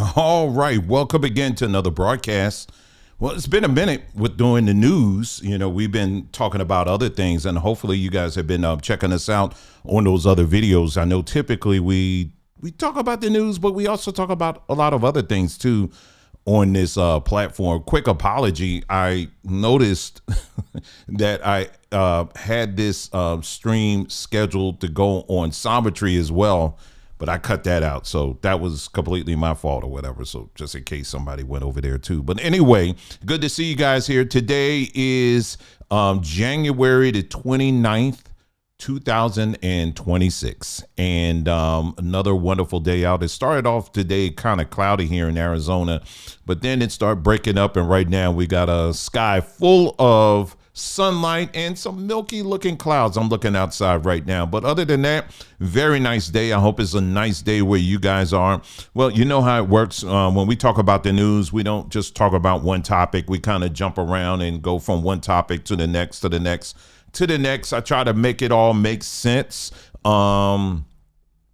All right, welcome again to another broadcast. Well, it's been a minute with doing the news. You know, we've been talking about other things, and hopefully you guys have been checking us out on those other videos. I know typically we talk about the news, but we also talk about a lot of other things too on this platform. Quick apology. I noticed that I had this stream scheduled to go on Sometry as well, but I cut that out. So that was completely my fault or whatever. So just in case somebody went over there too. But anyway, good to see you guys here. Today is January the 29th, 2026. And another wonderful day out. It started off today kind of cloudy here in Arizona, but then it started breaking up. And right now we got a sky full of sunlight and some milky looking clouds. I'm looking outside right now, but other than that, very nice day. I hope it's a nice day where you guys are. Well, you know how it works. When we talk about the news, we don't just talk about one topic. We kind of jump around and go from one topic to the next, to the next, to the next. I try to make it all make sense.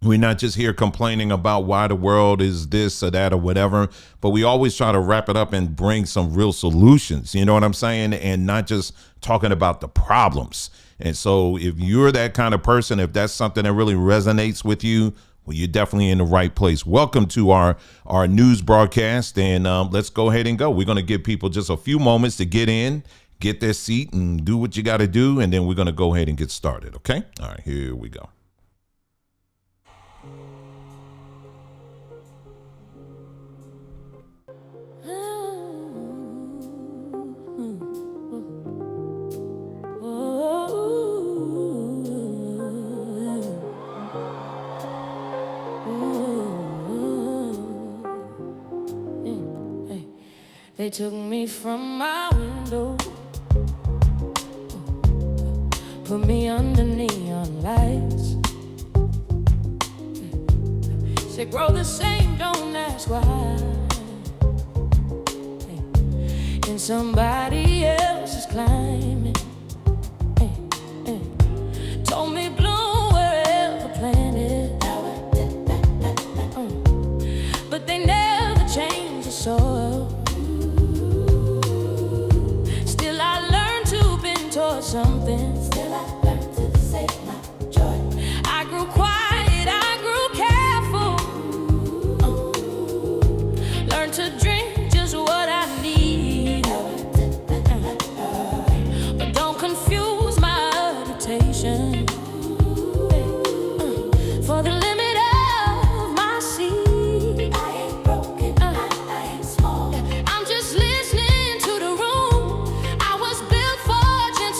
We're not just here complaining about why the world is this or that or whatever, but we always try to wrap it up and bring some real solutions. You know what I'm saying? And not just talking about the problems. And so if you're that kind of person, if that's something that really resonates with you, well, you're definitely in the right place. Welcome to our news broadcast. And let's go ahead and go. We're going to give people just a few moments to get in, get their seat and do what you got to do. And then we're going to go ahead and get started. OK, all right, here we go. They took me from my window, put me under neon lights. Say grow the same, don't ask why. And somebody else is climbing. Told me bloom wherever planted, but they never changed the soil. Something. Still I learned to save my joy. I grew quiet, I grew careful. Learned to drink just what I need. But don't confuse my meditation for the limit of my seed. I ain't broken, I ain't small. I'm just listening to the room. I was built for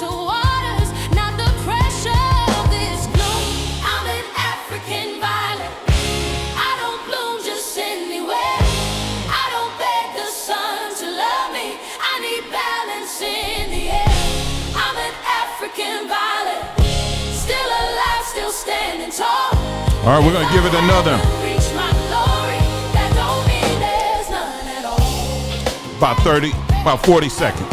waters, not the pressure of this gloom. I'm an African violet. I don't bloom just anywhere. I don't beg the sun to love me. I need balance in the air. I'm an African violet, still alive, still standing tall. All right, we're gonna give it another. Reach my glory, that don't mean there's none at all. About 40 seconds.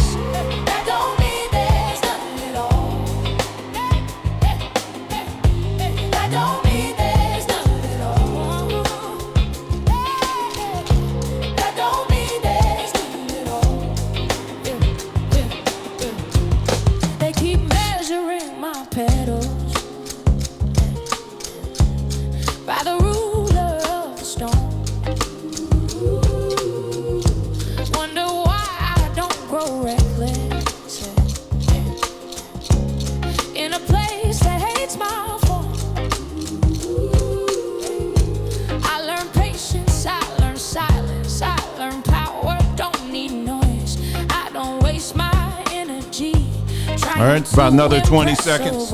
By the ruler of the stone. Wonder why I don't grow reckless in a place that hates my form. I learn patience, I learn silence, I learn power, don't need noise. I don't waste my energy. All right, about another 20 seconds.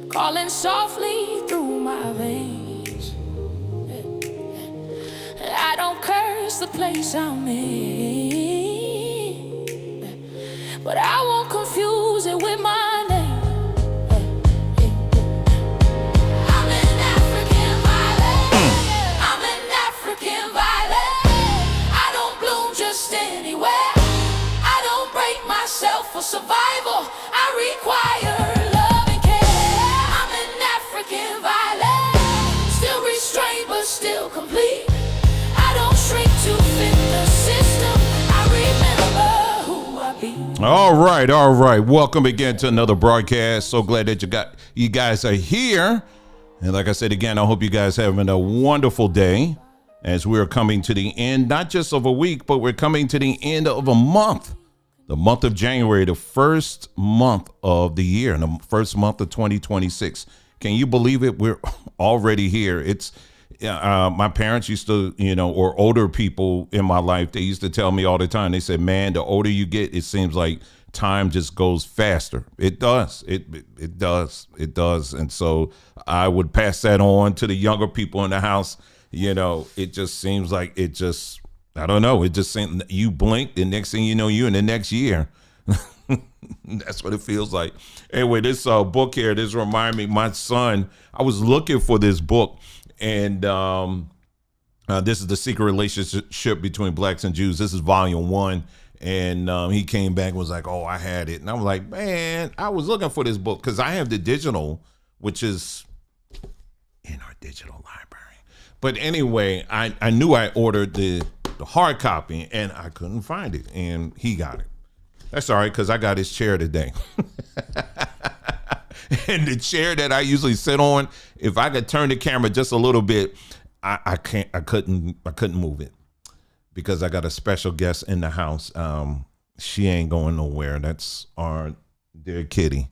Calling softly through my veins. I don't curse the place I'm in, but I won't confuse it with my name. I'm an African violet. I'm an African feel complete. I don't shrink to fit the system. I remember who I be. All right. Welcome again to another broadcast. So glad that you guys are here. And like I said again, I hope you guys having a wonderful day as we're coming to the end, not just of a week, but we're coming to the end of a month. The month of January, the first month of the year, and the first month of 2026. Can you believe it? We're already here. It's my parents used to, or older people in my life, they used to tell me all the time. They said, man, the older you get, it seems like time just goes faster. It does. It does. And so I would pass that on to the younger people in the house. It just seems like I don't know. It just seems you blink, the next thing you know, you in the next year. That's what it feels like. Anyway, this book here, this remind me, my son, I was looking for this book, and this is The Secret Relationship Between Blacks and Jews. This is volume 1. And he came back and was like, oh, I had it. And I was like, man, I was looking for this book because I have the digital, which is in our digital library. But anyway, I knew I ordered the hard copy and I couldn't find it. And he got it. That's all right, because I got his chair today. And the chair that I usually sit on, if I could turn the camera just a little bit, I couldn't move it. Because I got a special guest in the house. She ain't going nowhere. That's our dear Kitty.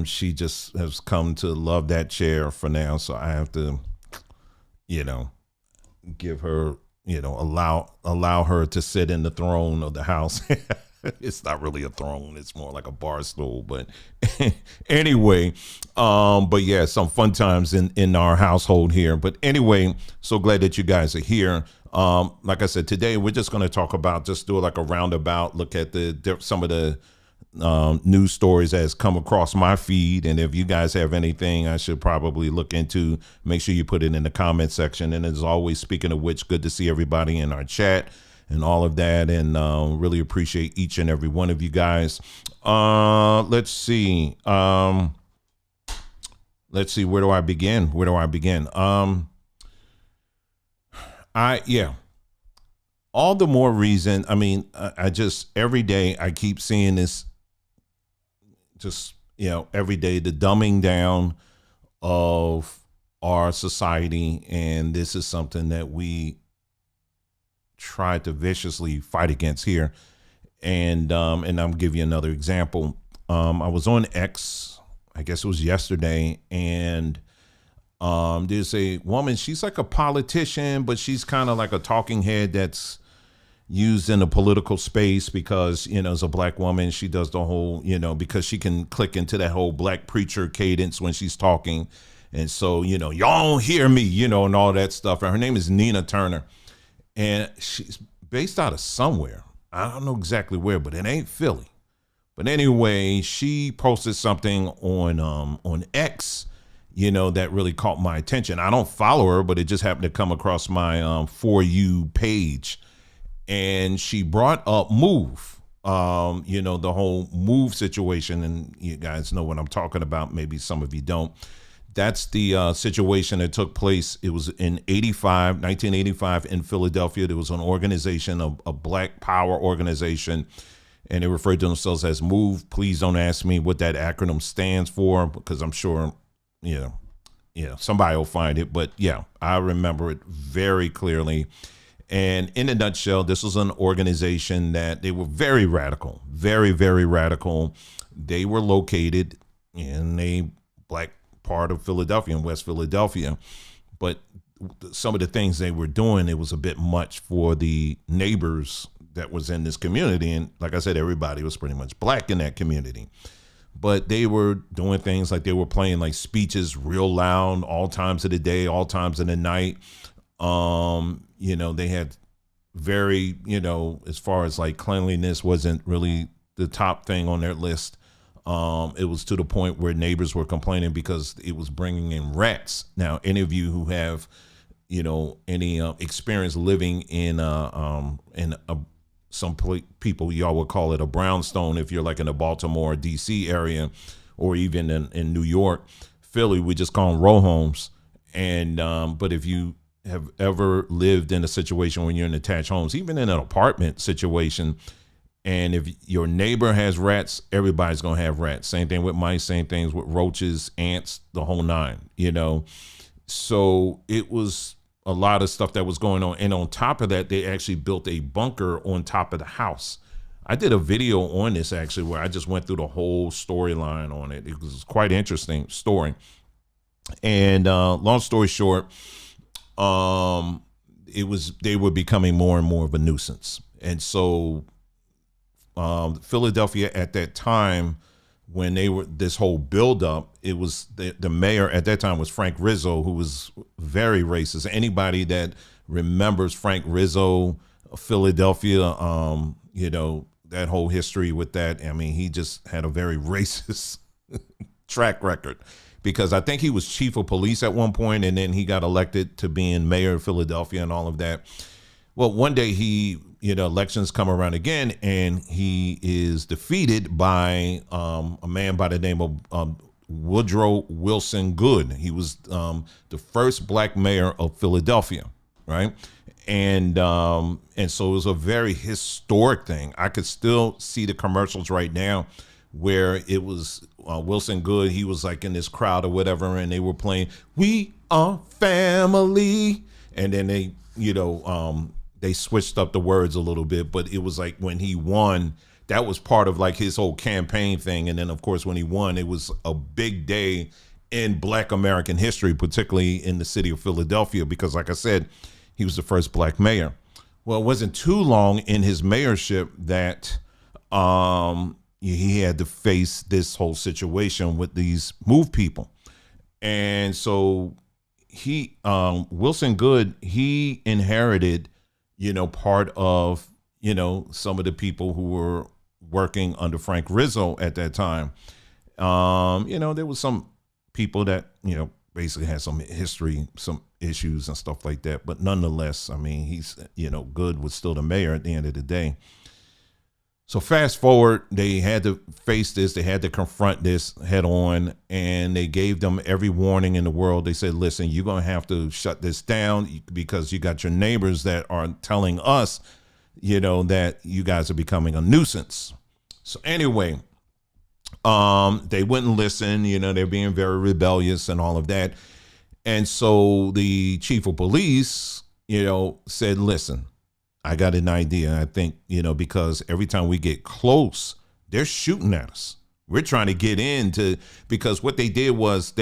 She just has come to love that chair for now. So I have to, give her, allow her to sit in the throne of the house. It's not really a throne. It's more like a bar stool. But anyway, but yeah, some fun times in our household here. But anyway, so glad that you guys are here. Like I said, today we're just going to talk about, just do like a roundabout look at some of the news stories that has come across my feed. And if you guys have anything I should probably look into, make sure you put it in the comment section. And as always, speaking of which, good to see everybody in our chat and all of that. And really appreciate each and every one of you guys. Let's see. Where do I begin? All the more reason. I mean, I just, every day I keep seeing this, just, every day, the dumbing down of our society. And this is something that we try to viciously fight against here. And I'll give you another example. I was on X, I guess it was yesterday, and there's a woman, she's like a politician, but she's kind of like a talking head that's used in the political space because, as a black woman, she does the whole, because she can click into that whole black preacher cadence when she's talking. And so, y'all don't hear me, and all that stuff. And her name is Nina Turner. And she's based out of somewhere. I don't know exactly where, but it ain't Philly. But anyway, she posted something on X, that really caught my attention. I don't follow her, but it just happened to come across my For You page. And she brought up Move, the whole Move situation. And you guys know what I'm talking about. Maybe some of you don't. That's the situation that took place. It was in 1985 in Philadelphia. There was an organization, a Black Power organization, and they referred to themselves as Move. Please don't ask me what that acronym stands for, because I'm sure, somebody will find it. But yeah, I remember it very clearly. And in a nutshell, this was an organization that they were very radical, very, very radical. They were located in a black part of Philadelphia, in West Philadelphia. But some of the things they were doing, it was a bit much for the neighbors that was in this community. And like I said, everybody was pretty much black in that community. But they were doing things like they were playing like speeches real loud all times of the day, all times of the night. They had very, as far as like cleanliness wasn't really the top thing on their list. It was to the point where neighbors were complaining because it was bringing in rats. Now, any of you who have, any experience living in some people, y'all would call it a brownstone if you're like in the Baltimore, DC area, or even in New York. Philly, we just call them row homes. And but if you have ever lived in a situation when you're in attached homes, even in an apartment situation, and if your neighbor has rats, everybody's going to have rats. Same thing with mice, same things with roaches, ants, the whole nine, you know? So it was a lot of stuff that was going on. And on top of that, they actually built a bunker on top of the house. I did a video on this actually where I just went through the whole storyline on it. It was quite interesting story. And long story short, they were becoming more and more of a nuisance. And so Philadelphia at that time, when they were this whole buildup, it was the mayor at that time was Frank Rizzo, who was very racist. Anybody that remembers Frank Rizzo, Philadelphia, you know, that whole history with that. I mean, he just had a very racist track record, because I think he was chief of police at one point, and then he got elected to being mayor of Philadelphia and all of that. Well, one day elections come around again, and he is defeated by a man by the name of Woodrow Wilson Good. He was the first black mayor of Philadelphia, right? And so it was a very historic thing. I could still see the commercials right now where it was Wilson Good. He was like in this crowd or whatever, and they were playing "We Are Family," and then they switched up the words a little bit, but it was like when he won, that was part of like his whole campaign thing. And then of course, when he won, it was a big day in Black American history, particularly in the city of Philadelphia, because like I said, he was the first black mayor. Well, it wasn't too long in his mayorship that he had to face this whole situation with these MOVE people. And so Wilson Good, he inherited part of, some of the people who were working under Frank Rizzo at that time. There was some people that, basically had some history, some issues and stuff like that. But nonetheless, I mean, he's, Good was still the mayor at the end of the day. So fast forward, they had to face this. They had to confront this head on, and they gave them every warning in the world. They said, listen, you're going to have to shut this down because you got your neighbors that are telling us, that you guys are becoming a nuisance. So anyway, they wouldn't listen. They're being very rebellious and all of that. And so the chief of police, said, listen, I got an idea. I think, because every time we get close, they're shooting at us. We're trying to get into, because what they did was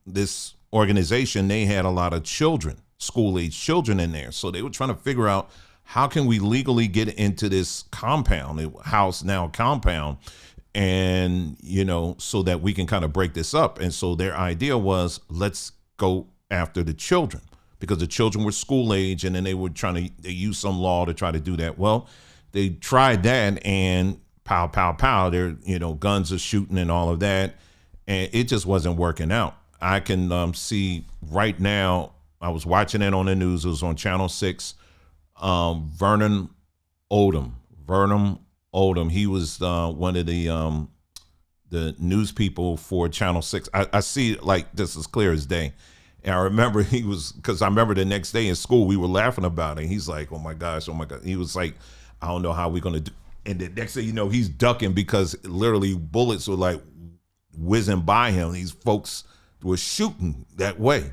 this organization, they had a lot of children, school-age children in there. So they were trying to figure out, how can we legally get into this compound, house now compound, and, so that we can kind of break this up. And so their idea was, let's go after the children, because the children were school age, and then they use some law to try to do that. Well, they tried that, and pow, pow, pow, their, guns are shooting and all of that. And it just wasn't working out. I can see right now, I was watching it on the news. It was on Channel 6. Vernon Odom. He was one of the news people for Channel 6. I see it like this as clear as day. And I remember because I remember the next day in school, we were laughing about it. He's like, oh my gosh. He was like, I don't know how we're going to do. And the next thing you know, he's ducking because literally bullets were like whizzing by him. These folks were shooting that way.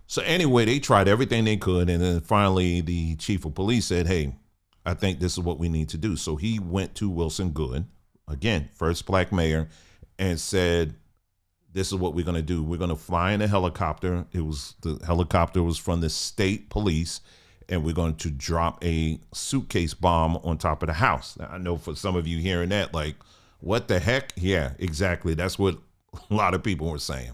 So anyway, they tried everything they could. And then finally the chief of police said, hey, I think this is what we need to do. So he went to Wilson Good, again, first black mayor, and said, this is what we're going to do. We're going to fly in a helicopter. The helicopter was from the state police, and we're going to drop a suitcase bomb on top of the house. Now, I know for some of you hearing that, like, what the heck? Yeah, exactly. That's what a lot of people were saying.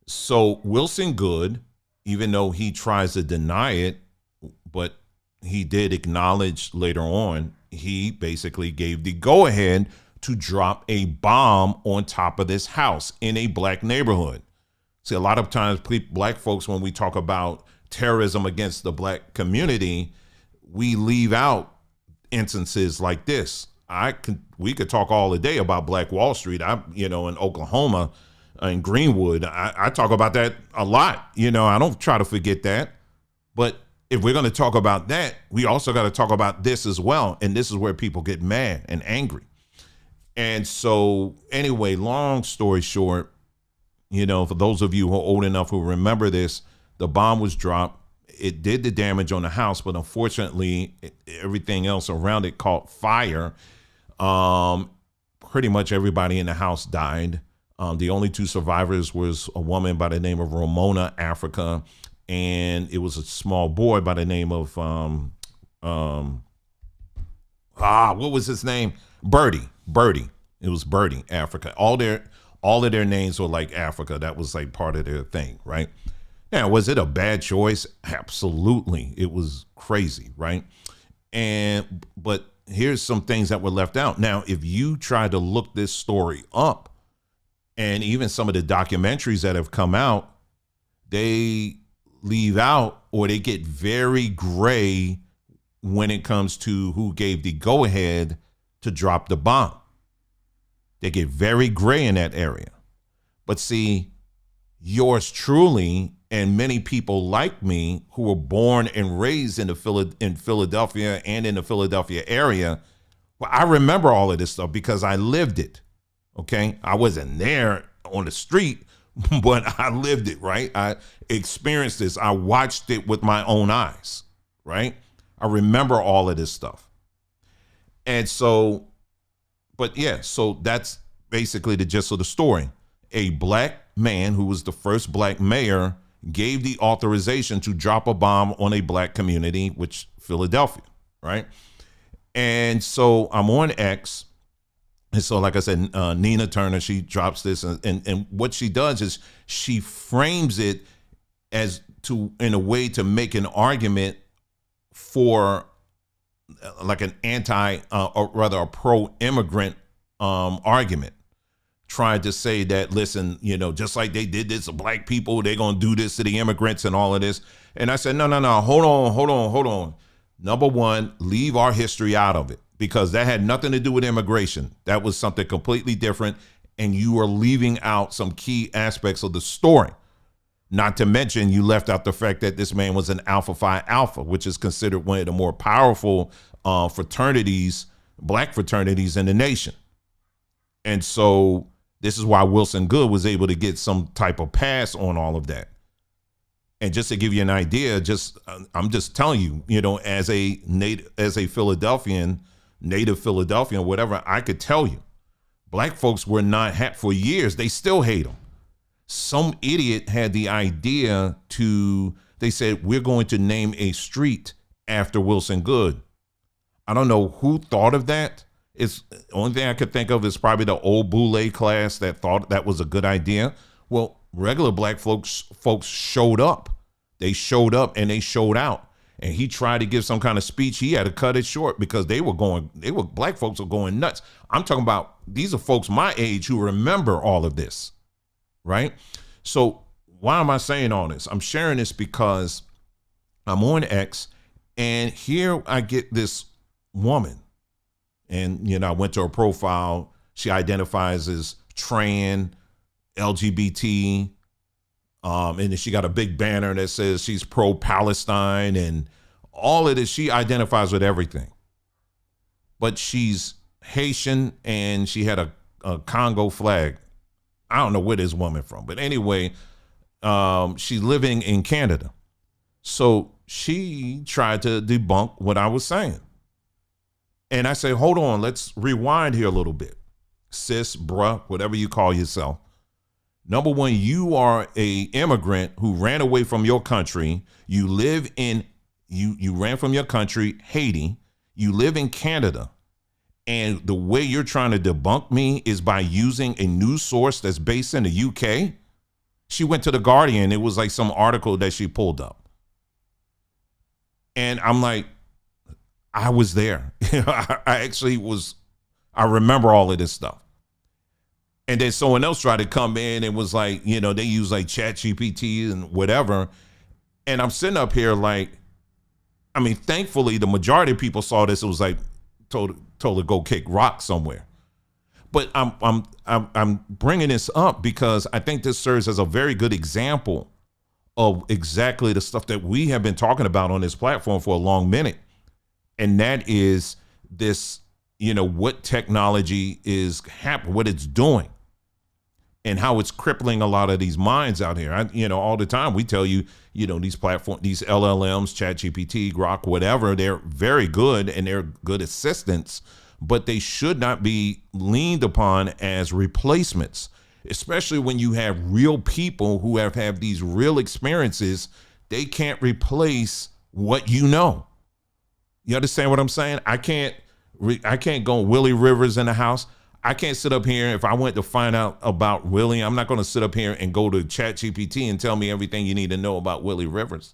So Wilson Good, even though he tries to deny it, but he did acknowledge later on, he basically gave the go-ahead to drop a bomb on top of this house in a black neighborhood. See, a lot of times black folks, when we talk about terrorism against the black community, we leave out instances like this. We could talk all the day about Black Wall Street. In Oklahoma, in Greenwood, I talk about that a lot. I don't try to forget that. But if we're going to talk about that, we also got to talk about this as well. And this is where people get mad and angry. And so anyway, long story short, for those of you who are old enough who remember this, the bomb was dropped. It did the damage on the house, but unfortunately, everything else around it caught fire. Pretty much everybody in the house died. The only two survivors was a woman by the name of Ramona Africa, and it was a small boy by the name of what was his name? Birdie. It was Birdie Africa. All of their names were like Africa. That was like part of their thing, right? Now, was it a bad choice? Absolutely. It was crazy, right? But here's some things that were left out. Now, if you try to look this story up, and even some of the documentaries that have come out, they leave out, or they get very gray when it comes to who gave the go-ahead to drop the bomb. They get very gray in that area. But see, yours truly, and many people like me who were born and raised in Philadelphia and in the Philadelphia area, well, I remember all of this stuff because I lived it. Okay, I wasn't there on the street, but I lived it, right? I experienced this. I watched it with my own eyes, right? I remember all of this stuff. And so, but yeah, so that's basically the gist of the story. A black man who was the first black mayor gave the authorization to drop a bomb on a black community, which Philadelphia, right? And so I'm on X. And so, like I said, Nina Turner, she drops this, and what she does is she frames it in a way to make an argument for like an or rather a pro-immigrant argument, trying to say that, listen, just like they did this to black people, they're going to do this to the immigrants and all of this. And I said, no, hold on. Number one, leave our history out of it, because that had nothing to do with immigration. That was something completely different. And you are leaving out some key aspects of the story. Not to mention, you left out the fact that this man was an Alpha Phi Alpha, which is considered one of the more powerful fraternities, black fraternities in the nation. And so this is why Wilson Good was able to get some type of pass on all of that. And just to give you an idea, I'm just telling you, as a Philadelphian, native Philadelphian, whatever, I could tell you, black folks were not for years. They still hate them. Some idiot had the idea they said, we're going to name a street after Wilson Good. I don't know who thought of that. It's the only thing I could think of is probably the old Boulay class that thought that was a good idea. Well, regular black folks showed up. They showed up and they showed out. And he tried to give some kind of speech. He had to cut it short because black folks were going nuts. I'm talking about, these are folks my age who remember all of this, right? So why am I saying all this? I'm sharing this because I'm on X, and here I get this woman, and I went to her profile. She identifies as trans, LGBT, and then she got a big banner that says she's pro-Palestine and all of this. She identifies with everything, but she's Haitian, and she had a Congo flag. I don't know where this woman from, but anyway, she's living in Canada. So she tried to debunk what I was saying. And I say, hold on, let's rewind here a little bit. Sis, bruh, whatever you call yourself. Number one, you are a immigrant who ran away from your country. You ran from your country, Haiti. You live in Canada. And the way you're trying to debunk me is by using a news source that's based in the UK. She went to The Guardian. It was like some article that she pulled up. And I'm like, I was there. I remember all of this stuff. And then someone else tried to come in and was like, they use like ChatGPT and whatever. And I'm sitting up here like, thankfully the majority of people saw this. It was like, told to go kick rock somewhere. But I'm bringing this up because I think this serves as a very good example of exactly the stuff that we have been talking about on this platform for a long minute. And that is this, what technology is happening, what it's doing, and how it's crippling a lot of these minds out here. All the time we tell you, these platforms, these LLMs, ChatGPT, Grok, whatever, they're very good and they're good assistants, but they should not be leaned upon as replacements, especially when you have real people who have had these real experiences. They can't replace what you know. You understand what I'm saying? I can't go Willie Rivers in the house. I can't sit up here. If I went to find out about Willie, I'm not going to sit up here and go to ChatGPT and tell me everything you need to know about Willie Rivers.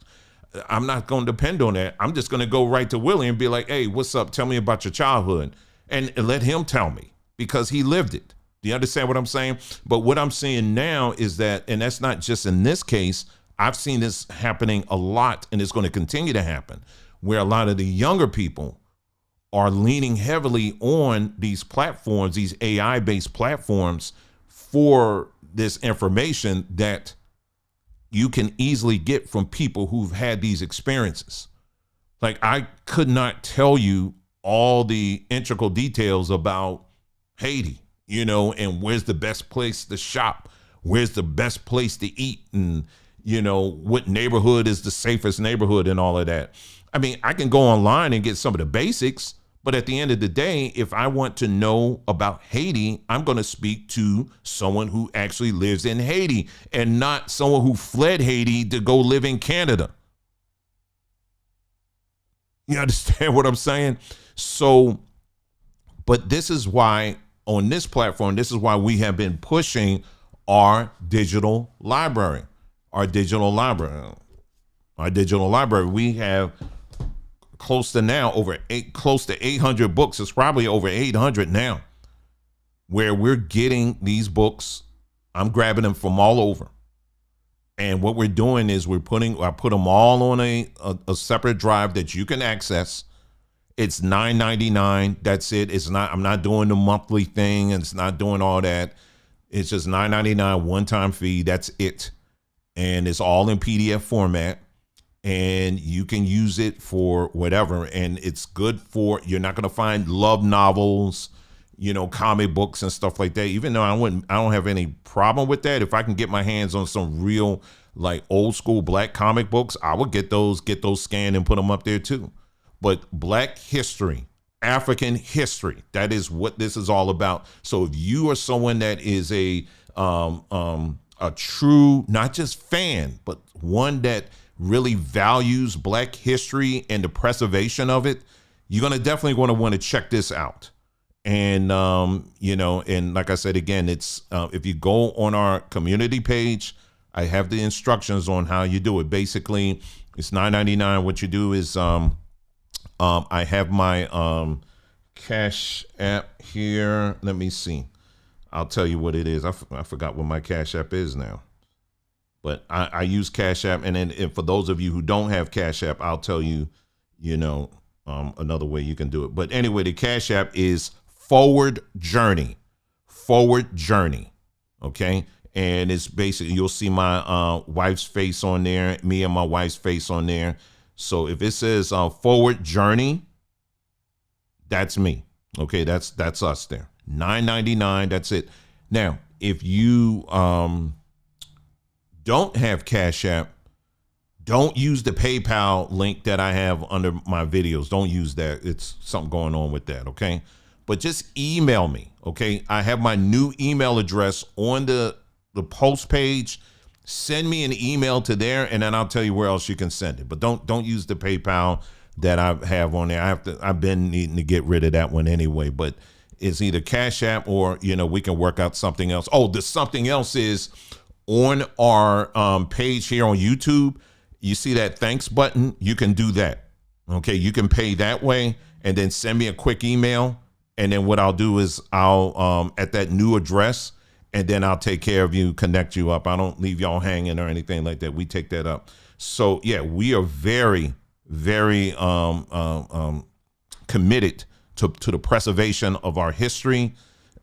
I'm not going to depend on that. I'm just going to go right to Willie and be like, hey, what's up? Tell me about your childhood, and let him tell me, because he lived it. Do you understand what I'm saying? But what I'm seeing now is that, and that's not just in this case, I've seen this happening a lot, and it's going to continue to happen, where a lot of the younger people are leaning heavily on these platforms, these AI-based platforms, for this information that you can easily get from people who've had these experiences. Like, I could not tell you all the integral details about Haiti, and where's the best place to shop, where's the best place to eat, and, what neighborhood is the safest neighborhood and all of that. I mean, I can go online and get some of the basics, but at the end of the day, if I want to know about Haiti, I'm going to speak to someone who actually lives in Haiti and not someone who fled Haiti to go live in Canada. You understand what I'm saying? So, but this is why on this platform, this is why we have been pushing our digital library. Our digital library. We have close to 800 books. It's probably over 800 now, where we're getting these books. I'm grabbing them from all over. And what we're doing is I put them all on a separate drive that you can access. It's $9.99. That's it. I'm not doing the monthly thing, and it's not doing all that. It's just $9.99 one-time fee. That's it. And it's all in PDF format. And you can use it for whatever. And it's good for, you're not going to find love novels, comic books and stuff like that. Even though I don't have any problem with that. If I can get my hands on some real, like, old school black comic books, I would get those scanned and put them up there too. But black history, African history, that is what this is all about. So if you are someone that is a true, not just fan, but one that really values black history and the preservation of it, you're going to definitely want to check this out. And, and like I said, again, it's, if you go on our community page, I have the instructions on how you do it. Basically, it's $9.99. What you do is, I have my, Cash App here. Let me see. I'll tell you what it is. I forgot what my Cash App is now. But I use Cash App, and then for those of you who don't have Cash App, I'll tell you, another way you can do it. But anyway, the Cash App is Forward Journey, okay? And it's basically, you'll see my wife's face on there, me and my wife's face on there. So if it says Forward Journey, that's me, okay? That's us there. $9.99, that's it. Now, if you don't have Cash App, don't use the PayPal link that I have under my videos. Don't use that. It's something going on with that, okay? But just email me, okay? I have my new email address on the post page. Send me an email to there, and then I'll tell you where else you can send it. But don't use the PayPal that I have on there. I've been needing to get rid of that one anyway, but it's either Cash App or, we can work out something else. Oh, the something else is on our page here on YouTube. You see that thanks button? You can do that. Okay, you can pay that way, and then send me a quick email. And then what I'll do is I'll at that new address, and then I'll take care of you, connect you up. I don't leave y'all hanging or anything like that. We take that up. So yeah, we are very, very committed to the preservation of our history,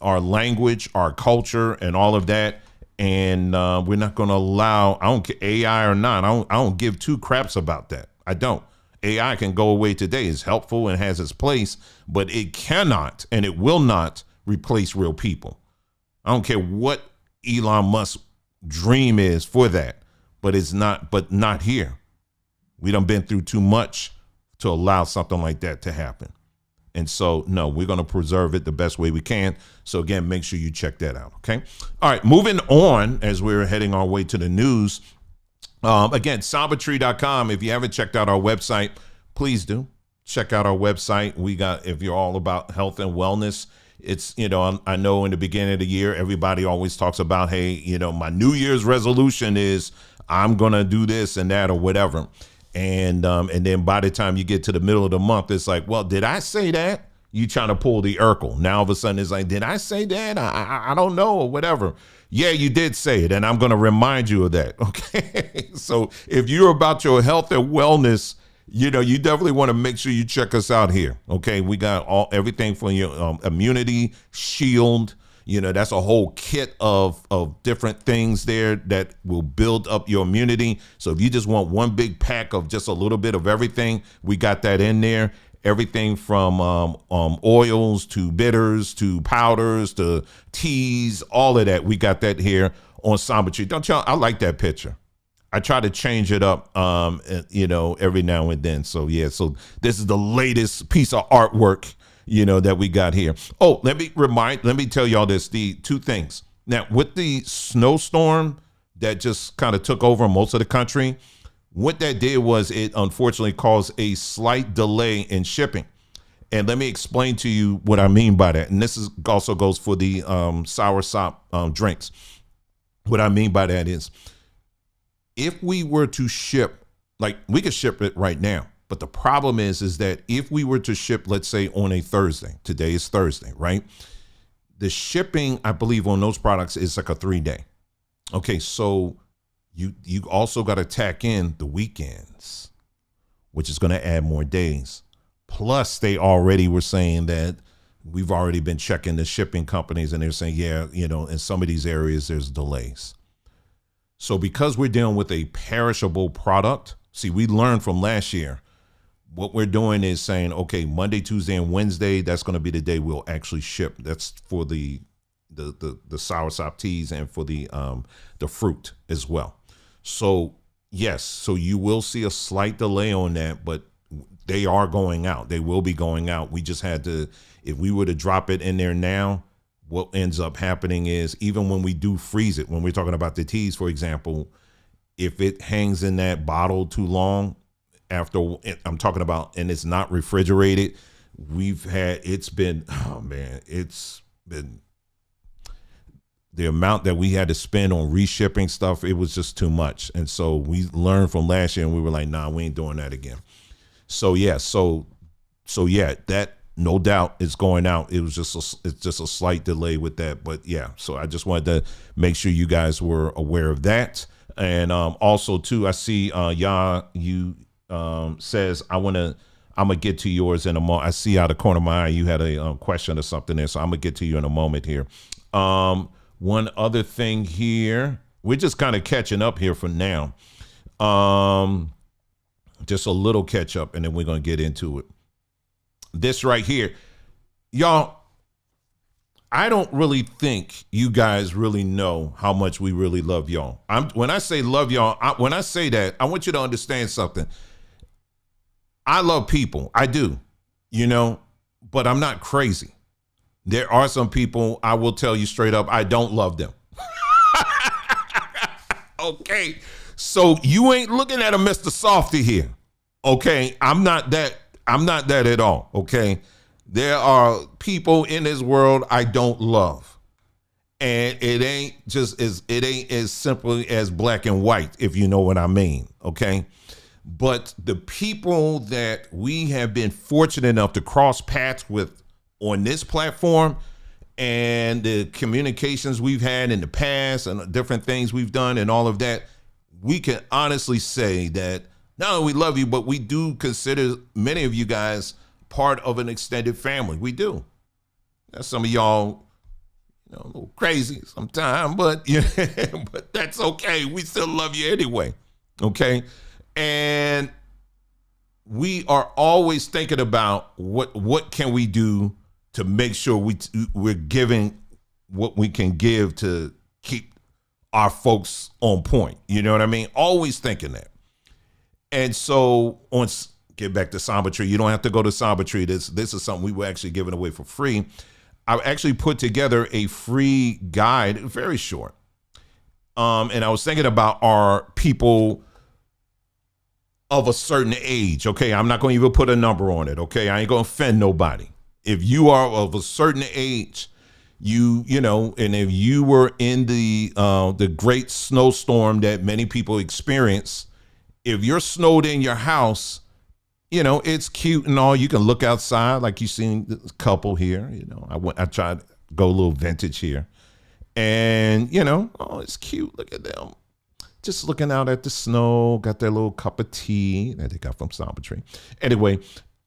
our language, our culture, and all of that. And we're not going to allow, I don't care AI or not. I don't give two craps about that. I don't. AI can go away today. It's helpful and has its place, but it cannot and it will not replace real people. I don't care what Elon Musk's dream is for that, but it's not, but not here. We done been through too much to allow something like that to happen. And so, no, we're going to preserve it the best way we can. So, again, make sure you check that out. Okay. All right. Moving on as we're heading our way to the news. Again, sombertree.com. If you haven't checked out our website, please do check out our website. We got, if you're all about health and wellness, it's, you know, I know in the beginning of the year, everybody always talks about, hey, you know, my New Year's resolution is I'm going to do this and that or whatever. And then by the time you get to the middle of the month, it's like, well, did I say that? You trying to pull the Urkel. Now all of a sudden it's like, did I say that? I don't know or whatever. Yeah, you did say it. And I'm going to remind you of that. Okay. So if you're about your health and wellness, you know, you definitely want to make sure you check us out here. Okay. We got everything from your immunity shield. You know, that's a whole kit of different things there that will build up your immunity. So if you just want one big pack of just a little bit of everything, we got that in there. Everything from oils to bitters to powders to teas, all of that. We got that here on Samba Tree. Don't y'all? I like that picture. I try to change it up, you know, every now and then. So, yeah, so this is the latest piece of artwork, you know, that we got here. Oh, let me tell y'all this, the two things. Now, with the snowstorm that just kind of took over most of the country, what that did was it unfortunately caused a slight delay in shipping. And let me explain to you what I mean by that. And this is also goes for the sour sop drinks. What I mean by that is if we were to ship, like we could ship it right now. But the problem is that if we were to ship, let's say on a Thursday, today is Thursday, right? The shipping, I believe on those products is like a 3-day. Okay, so you also got to tack in the weekends, which is going to add more days. Plus, they already were saying that we've already been checking the shipping companies and they're saying, yeah, you know, in some of these areas, there's delays. So because we're dealing with a perishable product, see, we learned from last year. What we're doing is saying, okay, Monday, Tuesday, and Wednesday, that's going to be the day we'll actually ship. That's for the sour sop teas and for the fruit as well. So yes, so you will see a slight delay on that, but they are going out. They will be going out. We just had to, if we were to drop it in there now, what ends up happening is even when we do freeze it, when we're talking about the teas, for example, if it hangs in that bottle too long, after I'm talking about, and it's not refrigerated, it's been the amount that we had to spend on reshipping stuff. It was just too much. And so we learned from last year and we were like, nah, we ain't doing that again. So yeah, so yeah, that no doubt is going out. It was it's just a slight delay with that, but yeah. So I just wanted to make sure you guys were aware of that. And also too, I see you says I'm gonna get to yours in a moment. I see out of the corner of my eye you had a question or something there, so I'm gonna get to you in a moment here. One other thing here, we're just kind of catching up here for now. Just a little catch up, and then we're gonna get into it. This right here, y'all, I don't really think you guys really know how much we really love y'all. When I say love y'all, when I say that, I want you to understand something. I love people. I do, you know, but I'm not crazy. There are some people, I will tell you straight up, I don't love them. Okay. So you ain't looking at a Mr. Softy here. Okay. I'm not that at all. Okay. There are people in this world I don't love. And it ain't as simple as black and white, if you know what I mean. Okay. But the people that we have been fortunate enough to cross paths with on this platform and the communications we've had in the past and different things we've done and all of that, we can honestly say that not only we love you, but we do consider many of you guys part of an extended family. We do. Now, some of y'all, a little crazy sometimes, but yeah, but that's okay. We still love you anyway. Okay. And we are always thinking about what can we do to make sure we're giving what we can give to keep our folks on point. You know what I mean? Always thinking that. And so get back to Samba Tree. You don't have to go to Samba Tree. This is something we were actually giving away for free. I actually put together a free guide, very short. And I was thinking about our people of a certain age. Okay, I'm not going to even put a number on it. Okay, I ain't going to offend nobody. If you are of a certain age, you know, and if you were in the great snowstorm that many people experience, if you're snowed in your house, you know, it's cute and all. You can look outside like you seen this couple here. You know, I tried to go a little vintage here, and you know, oh, it's cute. Look at them, just looking out at the snow. Got their little cup of tea that they got from Samba Tree. Anyway,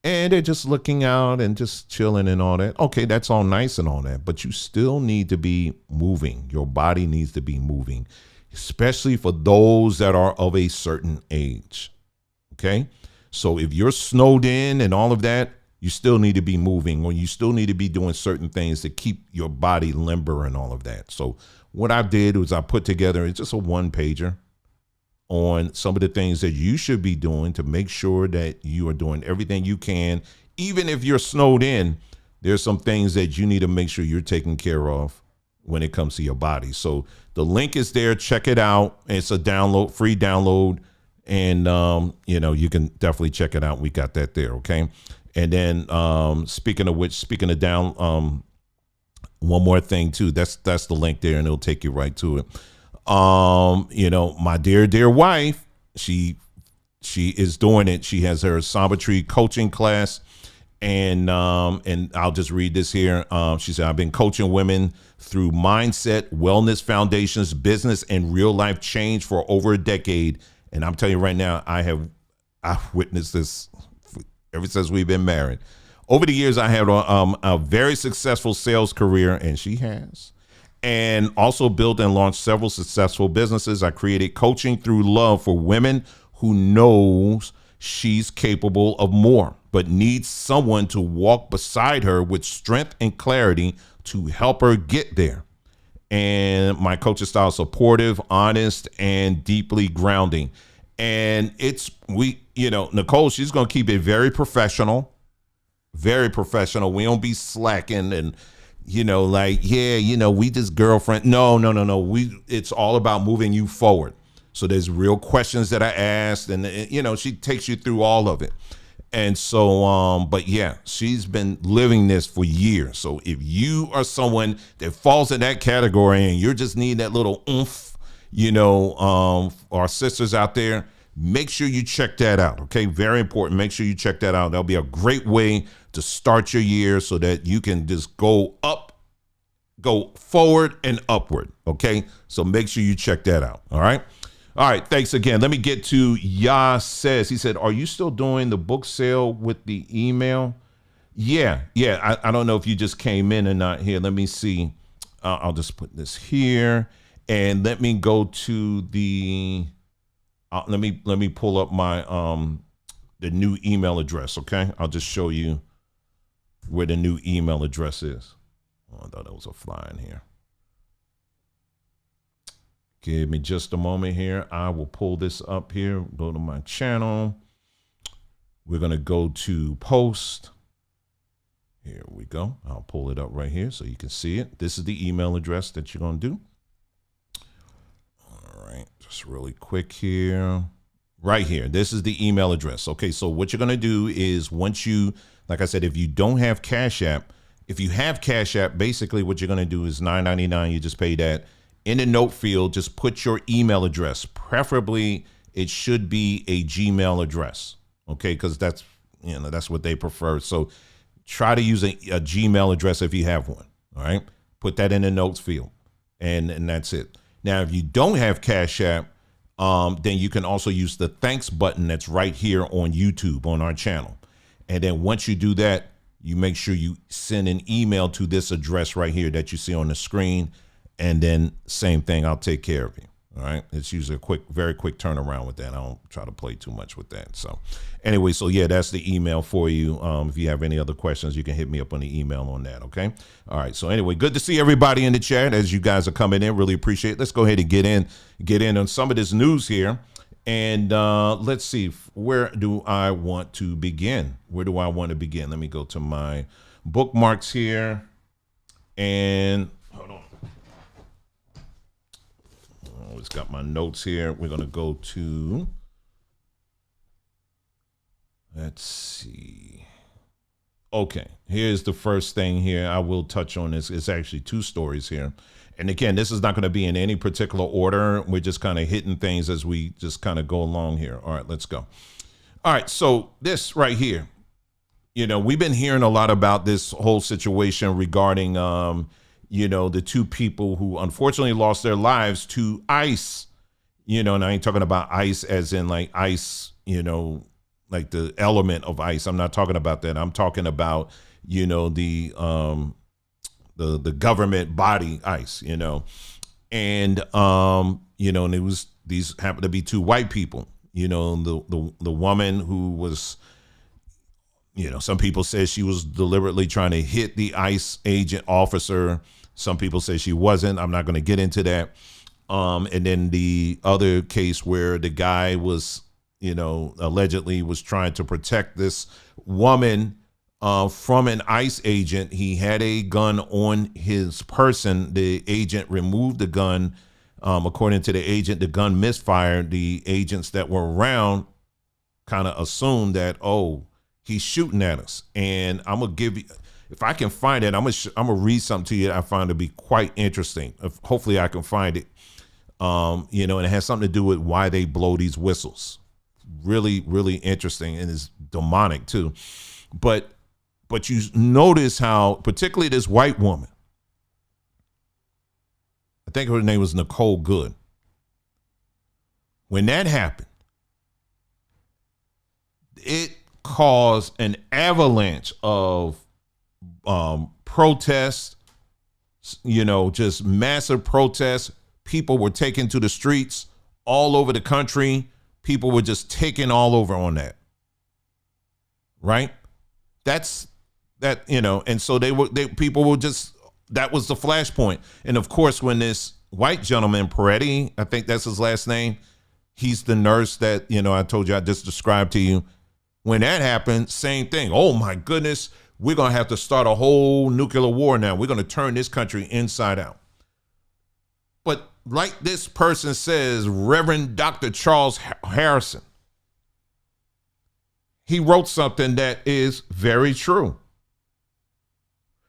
and they're just looking out and just chilling and all that. Okay, that's all nice and all that, but you still need to be moving. Your body needs to be moving, especially for those that are of a certain age. Okay. So if you're snowed in and all of that, you still need to be moving, or you still need to be doing certain things to keep your body limber and all of that. So what I did was I put together, it's just a one pager on some of the things that you should be doing to make sure that you are doing everything you can. Even if you're snowed in, there's some things that you need to make sure you're taking care of when it comes to your body. So the link is there. Check it out. It's a download, free download. And, you know, you can definitely check it out. We got that there. Okay. And then, speaking of down, one more thing too, that's the link there and it'll take you right to it. You know, my dear wife, she is doing it. She has her Samba Tree coaching class. And I'll just read this here. She said, I've been coaching women through mindset, wellness foundations, business, and real life change for over a decade. And I'm telling you right now, I've witnessed this ever since we've been married. Over the years, I had a very successful sales career, and she has, and also built and launched several successful businesses. I created coaching through love for women who knows she's capable of more, but needs someone to walk beside her with strength and clarity to help her get there. And my coaching style is supportive, honest, and deeply grounding. And Nicole, she's going to keep it very professional, very professional. We don't be slacking and, you know, like, yeah, you know, we just girlfriend. No. It's all about moving you forward. So there's real questions that I asked, and, you know, she takes you through all of it. And so, but yeah, she's been living this for years. So if you are someone that falls in that category and you're just needing that little oomph, you know, our sisters out there, make sure you check that out. Okay. Very important. Make sure you check that out. That'll be a great way to start your year so that you can just go forward and upward. Okay. So make sure you check that out. All right. All right, thanks again. Let me get to Yas Says. He said, are you still doing the book sale with the email? Yeah. I don't know if you just came in or not. Here, let me see. I'll just put this here. And let me go to the, let me pull up my, the new email address, okay? I'll just show you where the new email address is. Oh, I thought that was a fly in here. Give me just a moment here. I will pull this up here. Go to my channel. We're going to go to post. Here we go. I'll pull it up right here so you can see it. This is the email address that you're going to do. All right. Just really quick here. Right here. This is the email address. Okay. So what you're going to do is once you, like I said, if you don't have Cash App, if you have Cash App, basically what you're going to do is $9.99. You just pay that. In the note field, just put your email address. Preferably, it should be a Gmail address, okay? Because that's, you know, that's what they prefer. So try to use a Gmail address if you have one, all right? Put that in the notes field, and that's it. Now, if you don't have Cash App, then you can also use the thanks button that's right here on YouTube on our channel. And then once you do that, you make sure you send an email to this address right here that you see on the screen. And then same thing, I'll take care of you. All right. It's usually a quick, very quick turnaround with that. I don't try to play too much with that. So anyway, so yeah, that's the email for you. If you have any other questions, you can hit me up on the email on that. Okay. All right. So anyway, good to see everybody in the chat as you guys are coming in. Really appreciate it. Let's go ahead and get in on some of this news here. And let's see, where do I want to begin? Where do I want to begin? Let me go to my bookmarks here. And hold on. It's got my notes here. We're going to go to, let's see. Okay, here's the first thing here. I will touch on this. It's actually two stories here. And again, this is not going to be in any particular order. We're just kind of hitting things as we just kind of go along here. All right, let's go. All right, so this right here, we've been hearing a lot about this whole situation regarding, the two people who unfortunately lost their lives to ice, and I ain't talking about ice as in like ice, like the element of ice. I'm not talking about that. I'm talking about, the government body ICE, and and it was, these happened to be two white people, the woman who was, some people say she was deliberately trying to hit the ICE agent officer. Some people say she wasn't. I'm not going to get into that. And then the other case where the guy was, allegedly was trying to protect this woman from an ICE agent. He had a gun on his person. The agent removed the gun. According to the agent, the gun misfired. The agents that were around kind of assumed that, oh, he's shooting at us. And I'm going to give you, if I can find it, I'm gonna read something to you that I find to be quite interesting. Hopefully I can find it. And it has something to do with why they blow these whistles. Really, really interesting, and it's demonic too. But you notice how, particularly this white woman, I think her name was Nicole Good. When that happened, it caused an avalanche of protests, just massive protests. People were taken to the streets all over the country. People were just taking all over on that. Right? That's that, and so people were just, that was the flashpoint. And of course, when this white gentleman, Peretti, I think that's his last name, he's the nurse that, I told you I just described to you. When that happened, same thing. Oh my goodness, we're going to have to start a whole nuclear war now. We're going to turn this country inside out. But like this person says, Reverend Dr. Charles Harrison, he wrote something that is very true.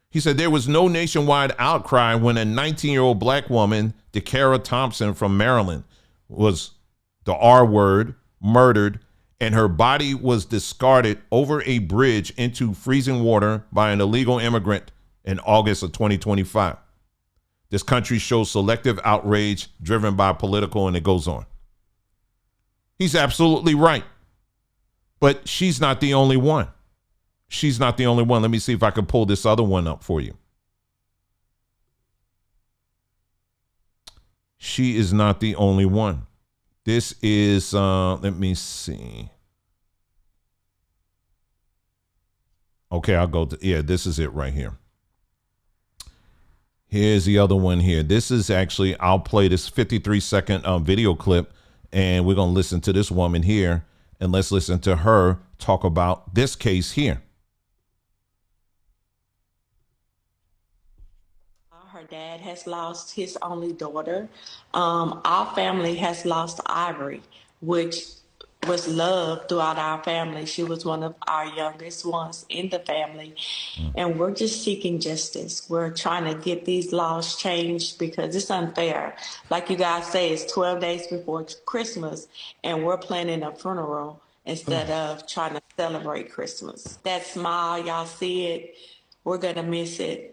He said there was no nationwide outcry when a 19-year-old black woman, DeCara Thompson from Maryland, was the R word, murdered, and her body was discarded over a bridge into freezing water by an illegal immigrant in August of 2025. This country shows selective outrage driven by political, and it goes on. He's absolutely right. But she's not the only one. She's not the only one. Let me see if I can pull this other one up for you. She is not the only one. This is, let me see. Okay, I'll go to, this is it right here. Here's the other one here. This is actually, I'll play this 53-second video clip, and we're going to listen to this woman here, and let's listen to her talk about this case here. Her dad has lost his only daughter. Our family has lost Ivory, which was loved throughout our family. She was one of our youngest ones in the family. And we're just seeking justice. We're trying to get these laws changed because it's unfair. Like you guys say, it's 12 days before Christmas, and we're planning a funeral instead of trying to celebrate Christmas. That smile, y'all see it. We're going to miss it.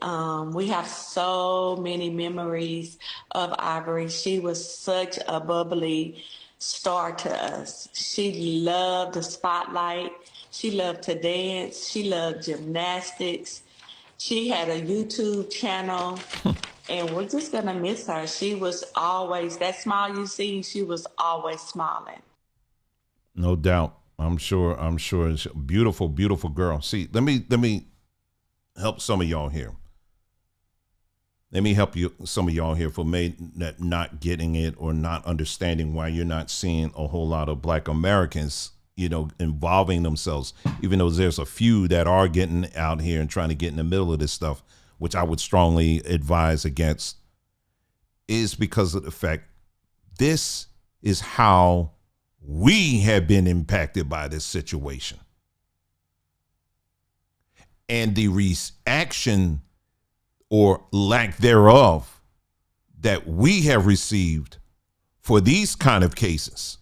We have so many memories of Ivory. She was such a bubbly star to us. She loved the spotlight. She loved to dance. She loved gymnastics. She had a YouTube channel, and we're just gonna miss her. She was always that smile you see. She was always smiling. No doubt. I'm sure. I'm sure. It's a beautiful, beautiful girl. See, let me help some of y'all here. Let me help you, some of y'all here, for me that not getting it or not understanding why you're not seeing a whole lot of Black Americans, involving themselves, even though there's a few that are getting out here and trying to get in the middle of this stuff, which I would strongly advise against, is because of the fact this is how we have been impacted by this situation. And the reaction or lack thereof that we have received for these kind of cases.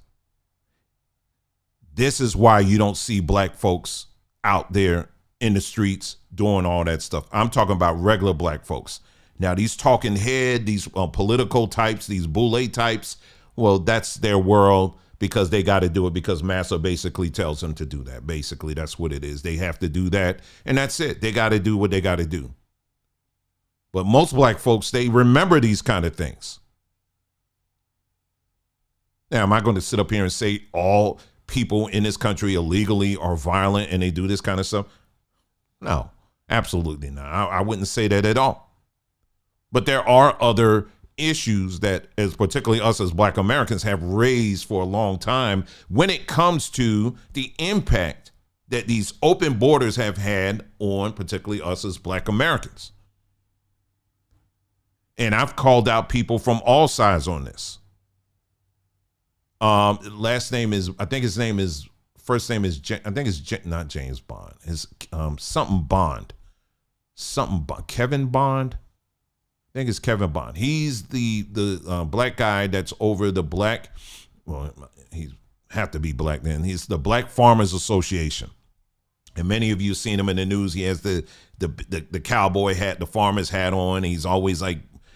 This is why you don't see Black folks out there in the streets doing all that stuff. I'm talking about regular Black folks. Now, these talking head, these political types, these boule types, well, that's their world because they got to do it because Massa basically tells them to do that. Basically, that's what it is. They have to do that, and that's it. They got to do what they got to do. But most Black folks, they remember these kind of things. Now, am I going to sit up here and say all people in this country illegally are violent and they do this kind of stuff? No, absolutely not. I wouldn't say that at all. But there are other issues that, as particularly us as Black Americans, have raised for a long time when it comes to the impact that these open borders have had on particularly us as Black Americans. And I've called out people from all sides on this. Last name is, I think his name is, first name is, I think it's not James Bond. It's something Bond. Kevin Bond. I think it's Kevin Bond. He's the Black guy that's over the Black, well, he have to be Black then. He's the Black Farmers Association. And many of you seen him in the news. He has the cowboy hat, the farmer's hat on. He's always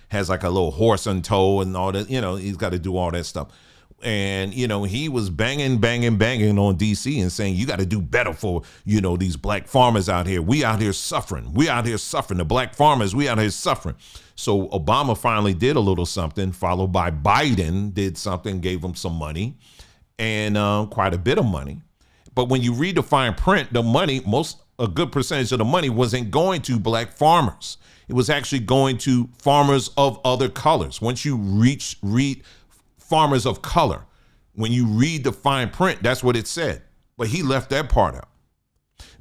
has a little horse in tow and all that. He's got to do all that stuff. And, he was banging on DC and saying, you got to do better for, these Black farmers out here. We out here suffering. The Black farmers, we out here suffering. So Obama finally did a little something, followed by Biden did something, gave him some money and quite a bit of money. But when you read the fine print, the money, a good percentage of the money wasn't going to Black farmers. It was actually going to farmers of other colors. Once you read farmers of color, when you read the fine print, that's what it said. But he left that part out.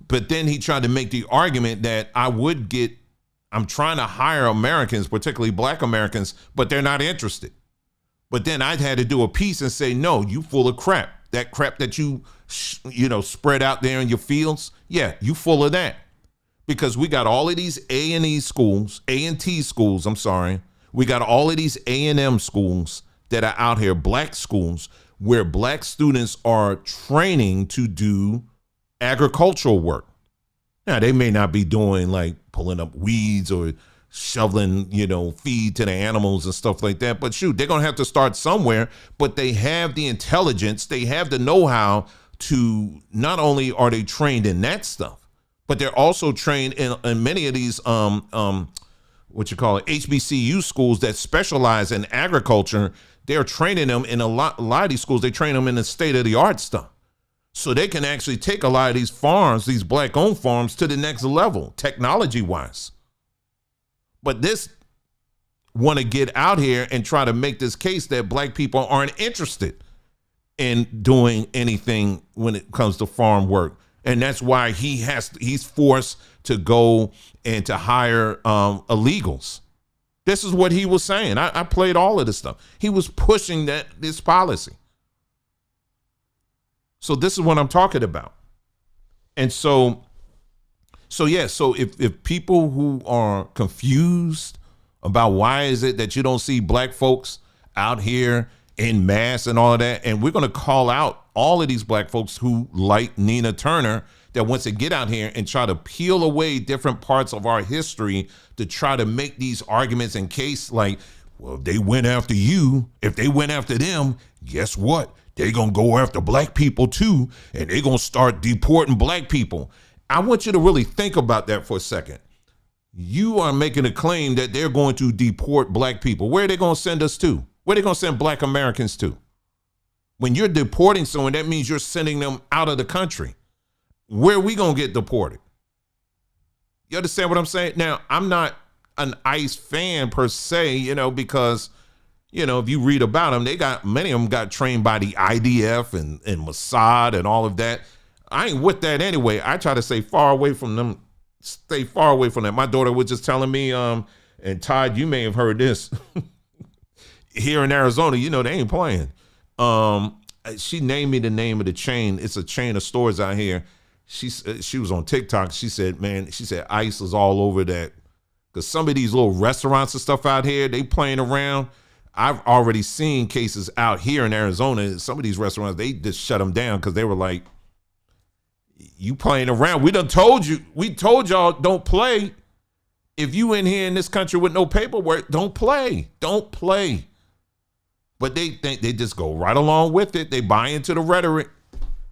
But then he tried to make the argument that I'm trying to hire Americans, particularly Black Americans, but they're not interested. But then I had to do a piece and say, no, you full of crap. That crap that you spread out there in your fields. Yeah, you full of that. Because we got all of these A&T schools, I'm sorry. We got all of these A&M schools that are out here, Black schools, where Black students are training to do agricultural work. Now, they may not be doing like pulling up weeds or shoveling, feed to the animals and stuff like that. But shoot, they're going to have to start somewhere. But they have the intelligence, they have the know-how to, not only are they trained in that stuff, but they're also trained in many of these HBCU schools that specialize in agriculture. They're training them in a lot of these schools. They train them in the state-of-the-art stuff. So they can actually take a lot of these farms, these Black-owned farms, to the next level, technology-wise. But this want to get out here and try to make this case that Black people aren't interested in doing anything when it comes to farm work. And that's why he's forced to go and to hire illegals. This is what he was saying. I played all of this stuff. He was pushing this policy. So this is what I'm talking about. And so if people who are confused about why is it that you don't see Black folks out here in mass and all of that, and we're going to call out all of these Black folks who, like Nina Turner, that wants to get out here and try to peel away different parts of our history to try to make these arguments in case like, well, if they went after you, if they went after them, guess what? They're going to go after black people too, and they're going to start deporting black people. I want you to really think about that for a second. You are making a claim that they're going to deport black people. Where are they going to send us to? Where are they going to send black Americans to? When you're deporting someone, that means you're sending them out of the country. Where are we going to get deported? You understand what I'm saying? Now, I'm not an ICE fan per se, because, if you read about them, many of them got trained by the IDF and Mossad and all of that. I ain't with that anyway. I try to stay far away from them. Stay far away from that. My daughter was just telling me, and Todd, you may have heard this here in Arizona, they ain't playing. She named me the name of the chain. It's a chain of stores out here. She was on TikTok. She said, ICE is all over that. Because some of these little restaurants and stuff out here, they playing around. I've already seen cases out here in Arizona. Some of these restaurants, they just shut them down because they were like, you playing around. We told y'all don't play. If you in here in this country with no paperwork, don't play. Don't play. But they think they just go right along with it. They buy into the rhetoric.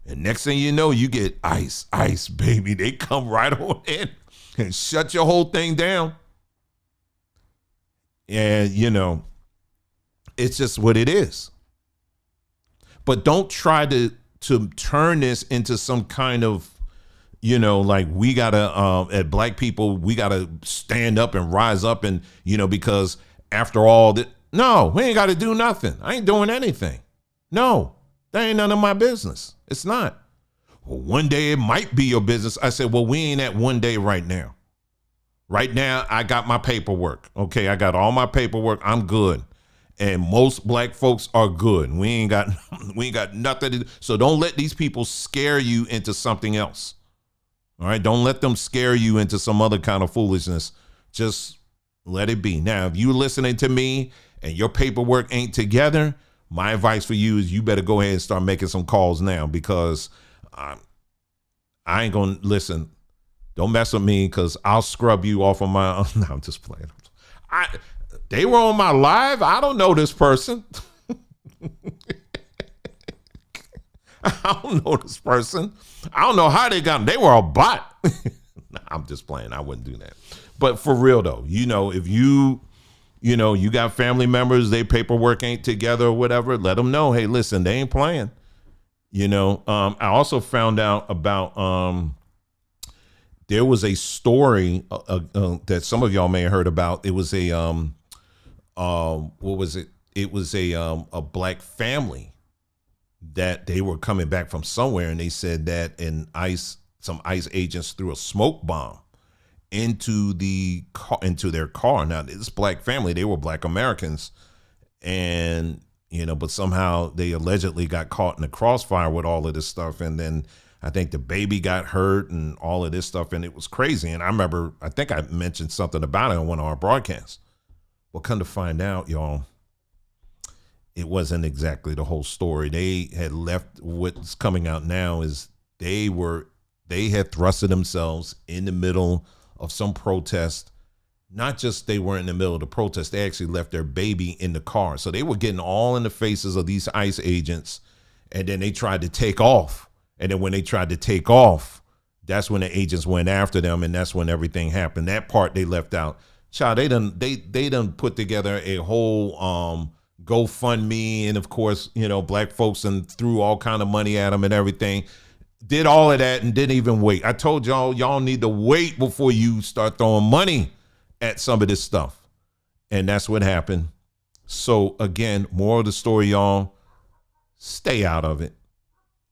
And next thing you know, you get ICE, baby. They come right on in and shut your whole thing down. And, it's just what it is. But don't try to turn this into some kind of, like we gotta, at black people, we gotta stand up and rise up and, because after all that, no, we ain't gotta do nothing. I ain't doing anything. No, that ain't none of my business. It's not. Well, one day it might be your business. I said, well, we ain't at one day right now. Right now, I got my paperwork. Okay, I got all my paperwork. I'm good. And most black folks are good. We ain't got nothing to do. So don't let these people scare you into something else. All right, don't let them scare you into some other kind of foolishness. Just let it be. Now, if you're listening to me and your paperwork ain't together, my advice for you is you better go ahead and start making some calls now, because I ain't gonna listen. Don't mess with me, because I'll scrub you off of my. No, I'm just playing. They were on my live. I don't know this person. I don't know this person. I don't know how they got them. They were a bot. Nah, I'm just playing. I wouldn't do that. But for real though, if you got family members, their paperwork ain't together or whatever, let them know, hey, listen, they ain't playing. I also found out about there was a story that some of y'all may have heard about. It was a what was it? It was a black family that they were coming back from somewhere, and they said that some ICE agents threw a smoke bomb into their car. Now, this black family, they were black Americans, and but somehow they allegedly got caught in the crossfire with all of this stuff, and then I think the baby got hurt and all of this stuff, and it was crazy. And I think I mentioned something about it on one of our broadcasts. Well, come to find out, y'all, it wasn't exactly the whole story. They had left. What's coming out now is they had thrusted themselves in the middle of some protest. Not just they were in the middle of the protest, they actually left their baby in the car. So they were getting all in the faces of these ICE agents, and then they tried to take off. And then when they tried to take off, that's when the agents went after them, and that's when everything happened. That part they left out. Child, they done put together a whole GoFundMe, and of course, black folks and threw all kind of money at them and everything. Did all of that and didn't even wait. I told y'all need to wait before you start throwing money at some of this stuff. And that's what happened. So again, moral of the story, y'all, stay out of it.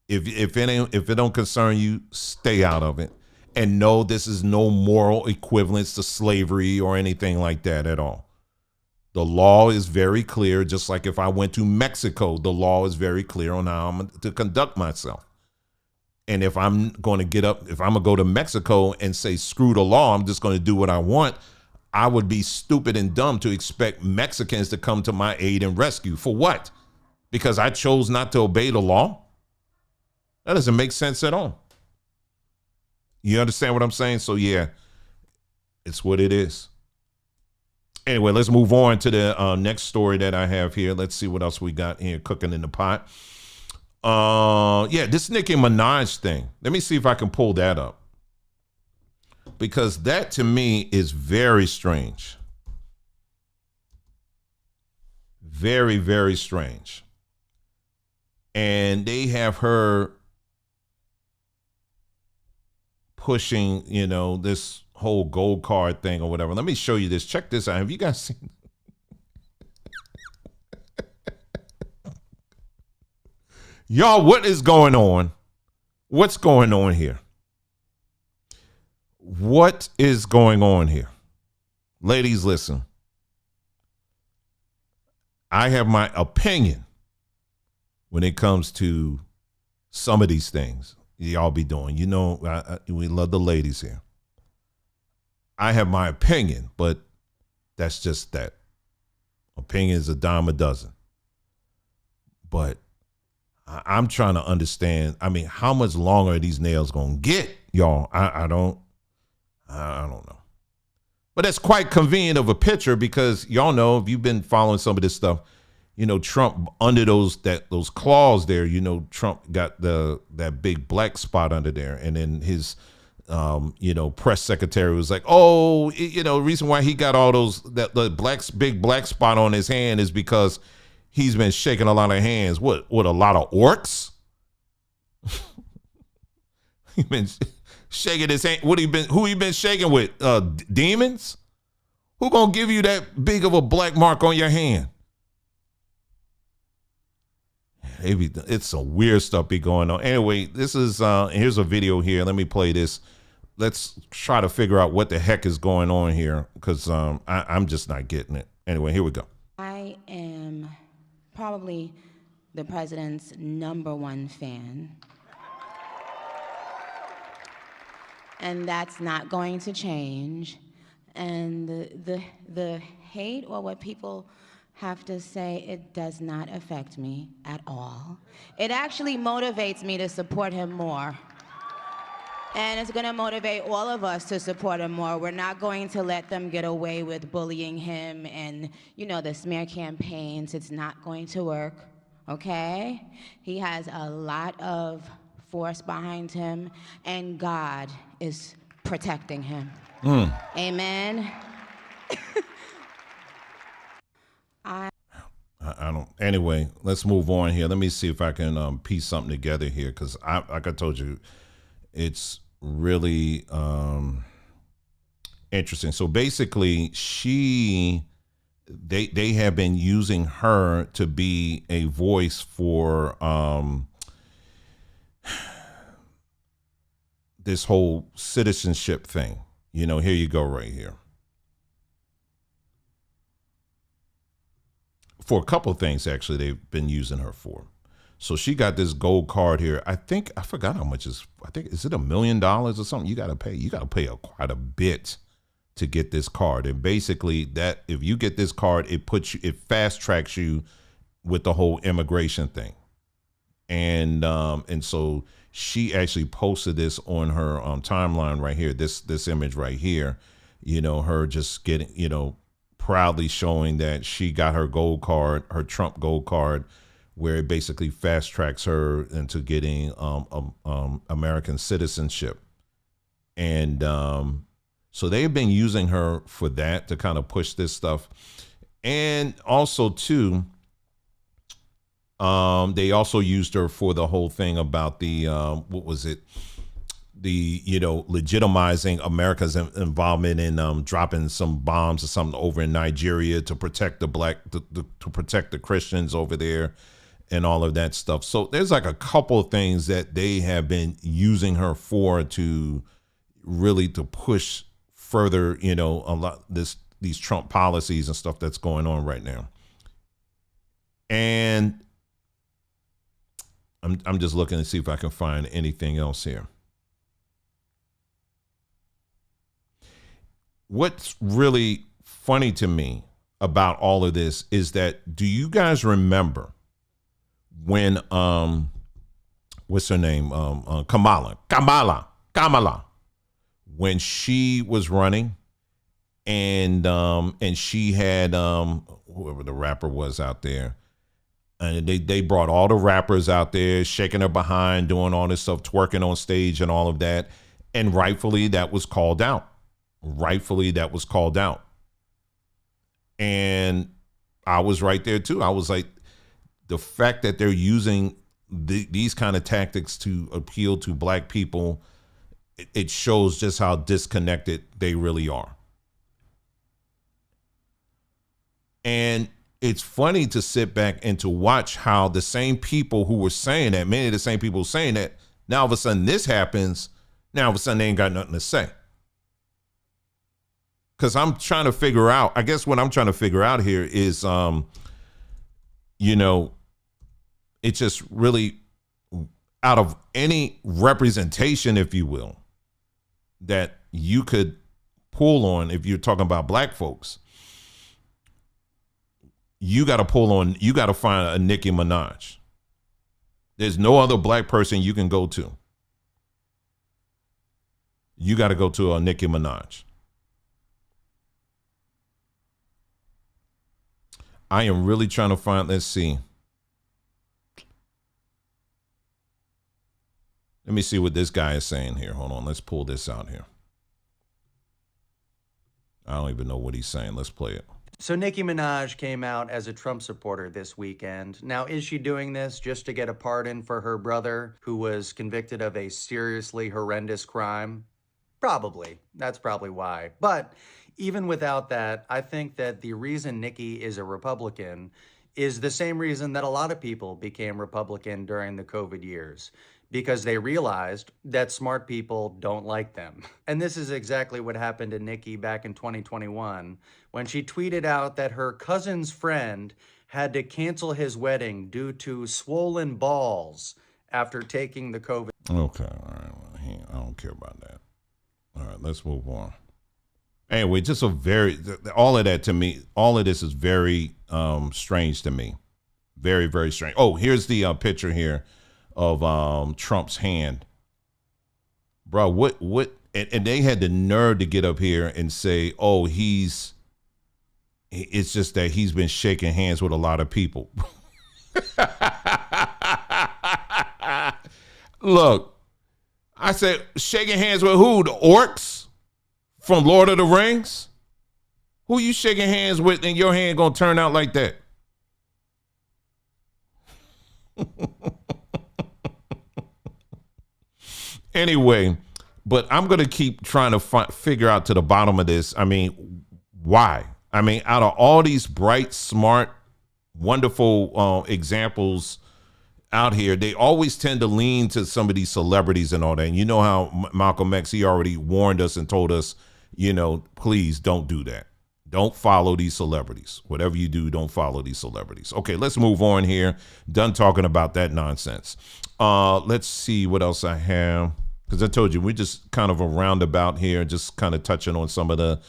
If it don't concern you, stay out of it. And no, this is no moral equivalence to slavery or anything like that at all. The law is very clear. Just like if I went to Mexico, the law is very clear on how I'm to conduct myself. And if I'm going to go to Mexico and say, screw the law, I'm just going to do what I want, I would be stupid and dumb to expect Mexicans to come to my aid and rescue. For what? Because I chose not to obey the law? That doesn't make sense at all. You understand what I'm saying? So yeah, it's what it is. Anyway, let's move on to the next story that I have here. Let's see what else we got here cooking in the pot. Yeah, this Nicki Minaj thing. Let me see if I can pull that up. Because that to me is very strange. Very, very strange. And they have her pushing, this whole gold card thing or whatever. Let me show you this. Check this out. Have you guys seen? Y'all, what is going on? What's going on here? What is going on here? Ladies, listen. I have my opinion when it comes to some of these things y'all be doing. We love the ladies here. I have my opinion, but that's just that. Opinion is a dime a dozen. But I'm trying to understand. I mean, how much longer are these nails gonna get, y'all? I don't know. But that's quite convenient of a picture because y'all know if you've been following some of this stuff, Trump under those claws there, Trump got that big black spot under there, and then his press secretary was like, oh, the reason why he got all the big black spot on his hand is because he's been shaking a lot of hands. What a lot of orcs? He's been shaking his hand. Who he been shaking with? Demons? Who gonna give you that big of a black mark on your hand? It's some weird stuff be going on. Anyway, this is here's a video here. Let me play this. Let's try to figure out what the heck is going on here because I'm just not getting it. Anyway, here we go. I am probably the president's #1 fan. And that's not going to change. And the hate or what people have to say, it does not affect me at all. It actually motivates me to support him more. And it's gonna motivate all of us to support him more. We're not going to let them get away with bullying him and, the smear campaigns. It's not going to work, okay? He has a lot of force behind him, and God is protecting him. Amen. I don't. Anyway, let's move on here. Let me see if I can piece something together here because, like I told you, it's really interesting. So basically, they have been using her to be a voice for this whole citizenship thing. Here you go right here. For a couple of things, actually, they've been using her for. So she got this gold card here. I forgot how much is it $1 million or something? You got to pay quite a bit to get this card. And basically that if you get this card, it fast tracks you with the whole immigration thing. And so she actually posted this on her timeline right here. This image right here, her just getting, proudly showing that she got her gold card, her Trump gold card, where it basically fast tracks her into getting American citizenship. And so they've been using her for that to kind of push this stuff. And also too, they also used her for the whole thing about the what was it? The legitimizing America's involvement in dropping some bombs or something over in Nigeria to protect to protect the Christians over there and all of that stuff. So there's like a couple of things that they have been using her for to really to push further, a lot these Trump policies and stuff that's going on right now. And I'm just looking to see if I can find anything else here. What's really funny to me about all of this is that, do you guys remember when what's her name, Kamala, when she was running, and she had whoever the rapper was out there, And they brought all the rappers out there, shaking their behind, doing all this stuff, twerking on stage and all of that. And rightfully, that was called out. Rightfully, that was called out. And I was right there too. I was like, the fact that they're using these kind of tactics to appeal to black people, it shows just how disconnected they really are. And it's funny to sit back and to watch how the same people who were saying that, many of the same people saying that, now all of a sudden this happens, now all of a sudden they ain't got nothing to say. Because I'm trying to figure out, I guess what I'm trying to figure out here is, it's just really out of any representation, if you will, that you could pull on if you're talking about black folks, you got to pull on, you got to find a Nicki Minaj. There's no other black person you can go to. You got to go to a Nicki Minaj. I am really trying to find, let's see. Let me see what this guy is saying here. Hold on. Let's pull this out here. I don't even know what he's saying. Let's play it. So Nicki Minaj came out as a Trump supporter this weekend. Now, is she doing this just to get a pardon for her brother who was convicted of a seriously horrendous crime? Probably. That's probably why. But even without that, I think that the reason Nicki is a Republican is the same reason that a lot of people became Republican during the COVID years, because they realized that smart people don't like them. And this is exactly what happened to Nicki back in 2021 when she tweeted out that her cousin's friend had to cancel his wedding due to swollen balls after taking the COVID. Okay, all right. Well, I don't care about that. All right, let's move on. Anyway, just all of that to me, all of this is very strange to me. Very, very strange. Oh, here's the picture here of Trump's hand. Bro, what, and they had the nerve to get up here and say, oh, it's just that he's been shaking hands with a lot of people. Look, I said, shaking hands with who? The orcs from Lord of the Rings? Who you shaking hands with and your hand gonna turn out like that? Anyway, but I'm going to keep trying to figure out to the bottom of this. I mean, why? I mean, out of all these bright, smart, wonderful examples out here, they always tend to lean to some of these celebrities and all that. And you know how Malcolm X, he already warned us and told us, please don't do that. Don't follow these celebrities. Whatever you do, don't follow these celebrities. Okay, let's move on here. Done talking about that nonsense. Let's see what else I have. Because I told you, we're just kind of a roundabout here, just kind of touching on some of the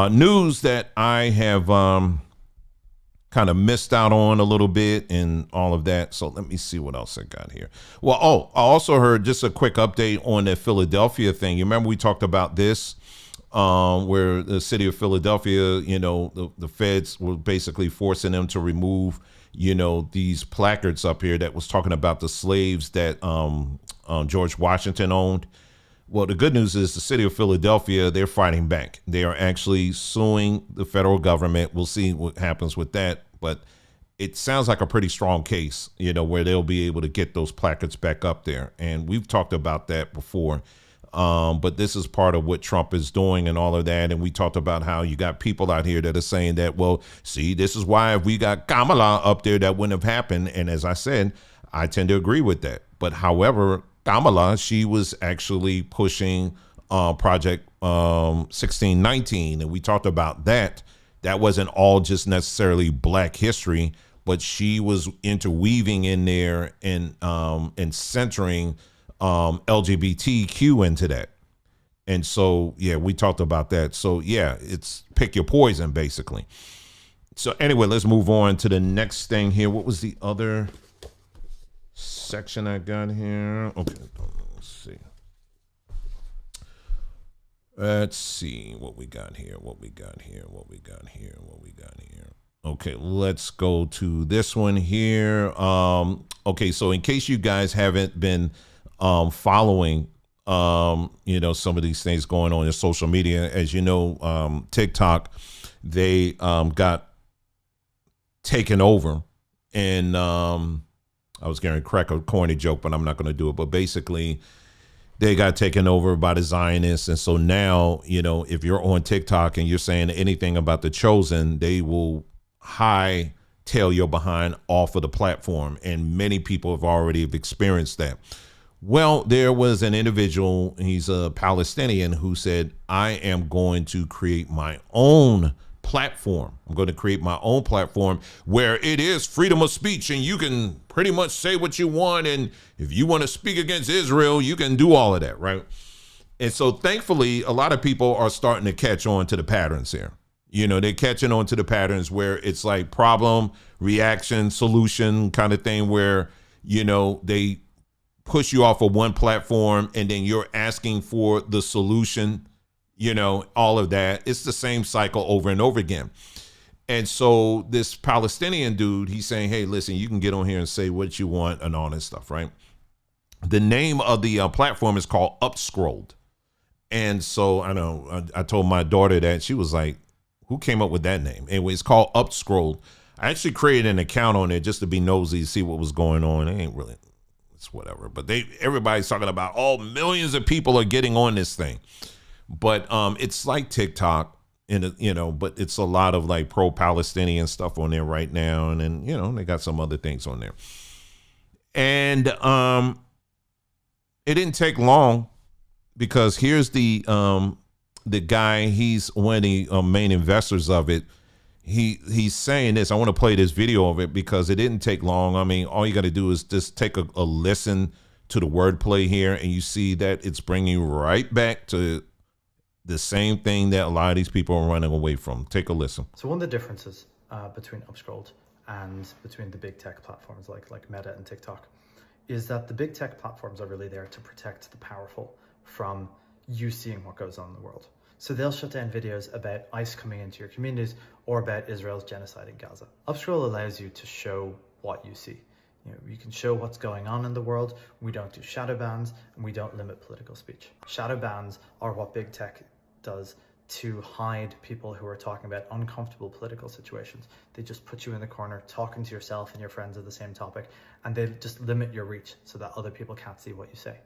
news that I have kind of missed out on a little bit and all of that. So let me see what else I got here. Well, I also heard just a quick update on the Philadelphia thing. You remember we talked about this? Where the city of Philadelphia, the feds were basically forcing them to remove, these placards up here that was talking about the slaves that George Washington owned. Well, the good news is the city of Philadelphia, they're fighting back. They are actually suing the federal government. We'll see what happens with that. But it sounds like a pretty strong case, where they'll be able to get those placards back up there. And we've talked about that before. But this is part of what Trump is doing and all of that. And we talked about how you got people out here that are saying that, well, see, this is why if we got Kamala up there, that wouldn't have happened. And as I said, I tend to agree with that. But however, Kamala, she was actually pushing Project 1619. And we talked about that. That wasn't all just necessarily Black history, but she was interweaving in there and centering LGBTQ into that. And so, yeah, we talked about that. So, yeah, it's pick your poison, basically. So anyway, let's move on to the next thing here. What was the other section I got here? Okay, let's see. Let's see what we got here. What we got here. Okay, let's go to this one here. Okay, so in case you guys haven't been following, some of these things going on in social media, as you know, TikTok, they got taken over, and I was going to crack a corny joke, but I'm not going to do it. But basically, they got taken over by the Zionists. And so now, if you're on TikTok and you're saying anything about the Chosen, they will tail your behind off of the platform. And many people have already experienced that. Well, there was an individual, he's a Palestinian, who said, I am going to create my own platform. I'm going to create my own platform where it is freedom of speech and you can pretty much say what you want. And if you want to speak against Israel, you can do all of that, right? And so thankfully, a lot of people are starting to catch on to the patterns here. They're catching on to the patterns where it's like problem, reaction, solution kind of thing where, they push you off of one platform and then you're asking for the solution, all of that. It's the same cycle over and over again. And so this Palestinian dude, he's saying, hey, listen, you can get on here and say what you want and all this stuff, right? The name of the platform is called Upscrolled. And so I know I told my daughter that. She was like, who came up with that name? Anyway, it's called Upscrolled. I actually created an account on there just to be nosy, to see what was going on. It ain't really, it's whatever. But everybody's talking about, millions of people are getting on this thing. But it's like TikTok, but it's a lot of like pro-Palestinian stuff on there right now. And then, they got some other things on there. And it didn't take long because here's the guy, he's one of the main investors of it. He's saying this. I want to play this video of it because it didn't take long. I mean, all you got to do is just take a listen to the wordplay here, and you see that it's bringing you right back to the same thing that a lot of these people are running away from. Take a listen. So one of the differences between Upscrolled and between the big tech platforms like Meta and TikTok is that the big tech platforms are really there to protect the powerful from you seeing what goes on in the world. So they'll shut down videos about ICE coming into your communities or about Israel's genocide in Gaza. Upscroll allows you to show what you see. You can show what's going on in the world. We don't do shadow bans and we don't limit political speech. Shadow bans are what big tech does to hide people who are talking about uncomfortable political situations. They just put you in the corner talking to yourself and your friends of the same topic, and they just limit your reach so that other people can't see what you say.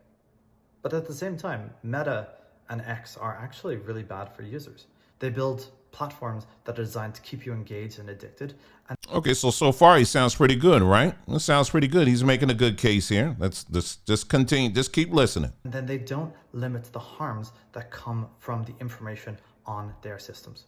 But at the same time, Meta and X are actually really bad for users. They build platforms that are designed to keep you engaged and addicted. And okay, so far he sounds pretty good, right? It sounds pretty good. He's making a good case here. Let's just continue. Just keep listening. And then they don't limit the harms that come from the information on their systems.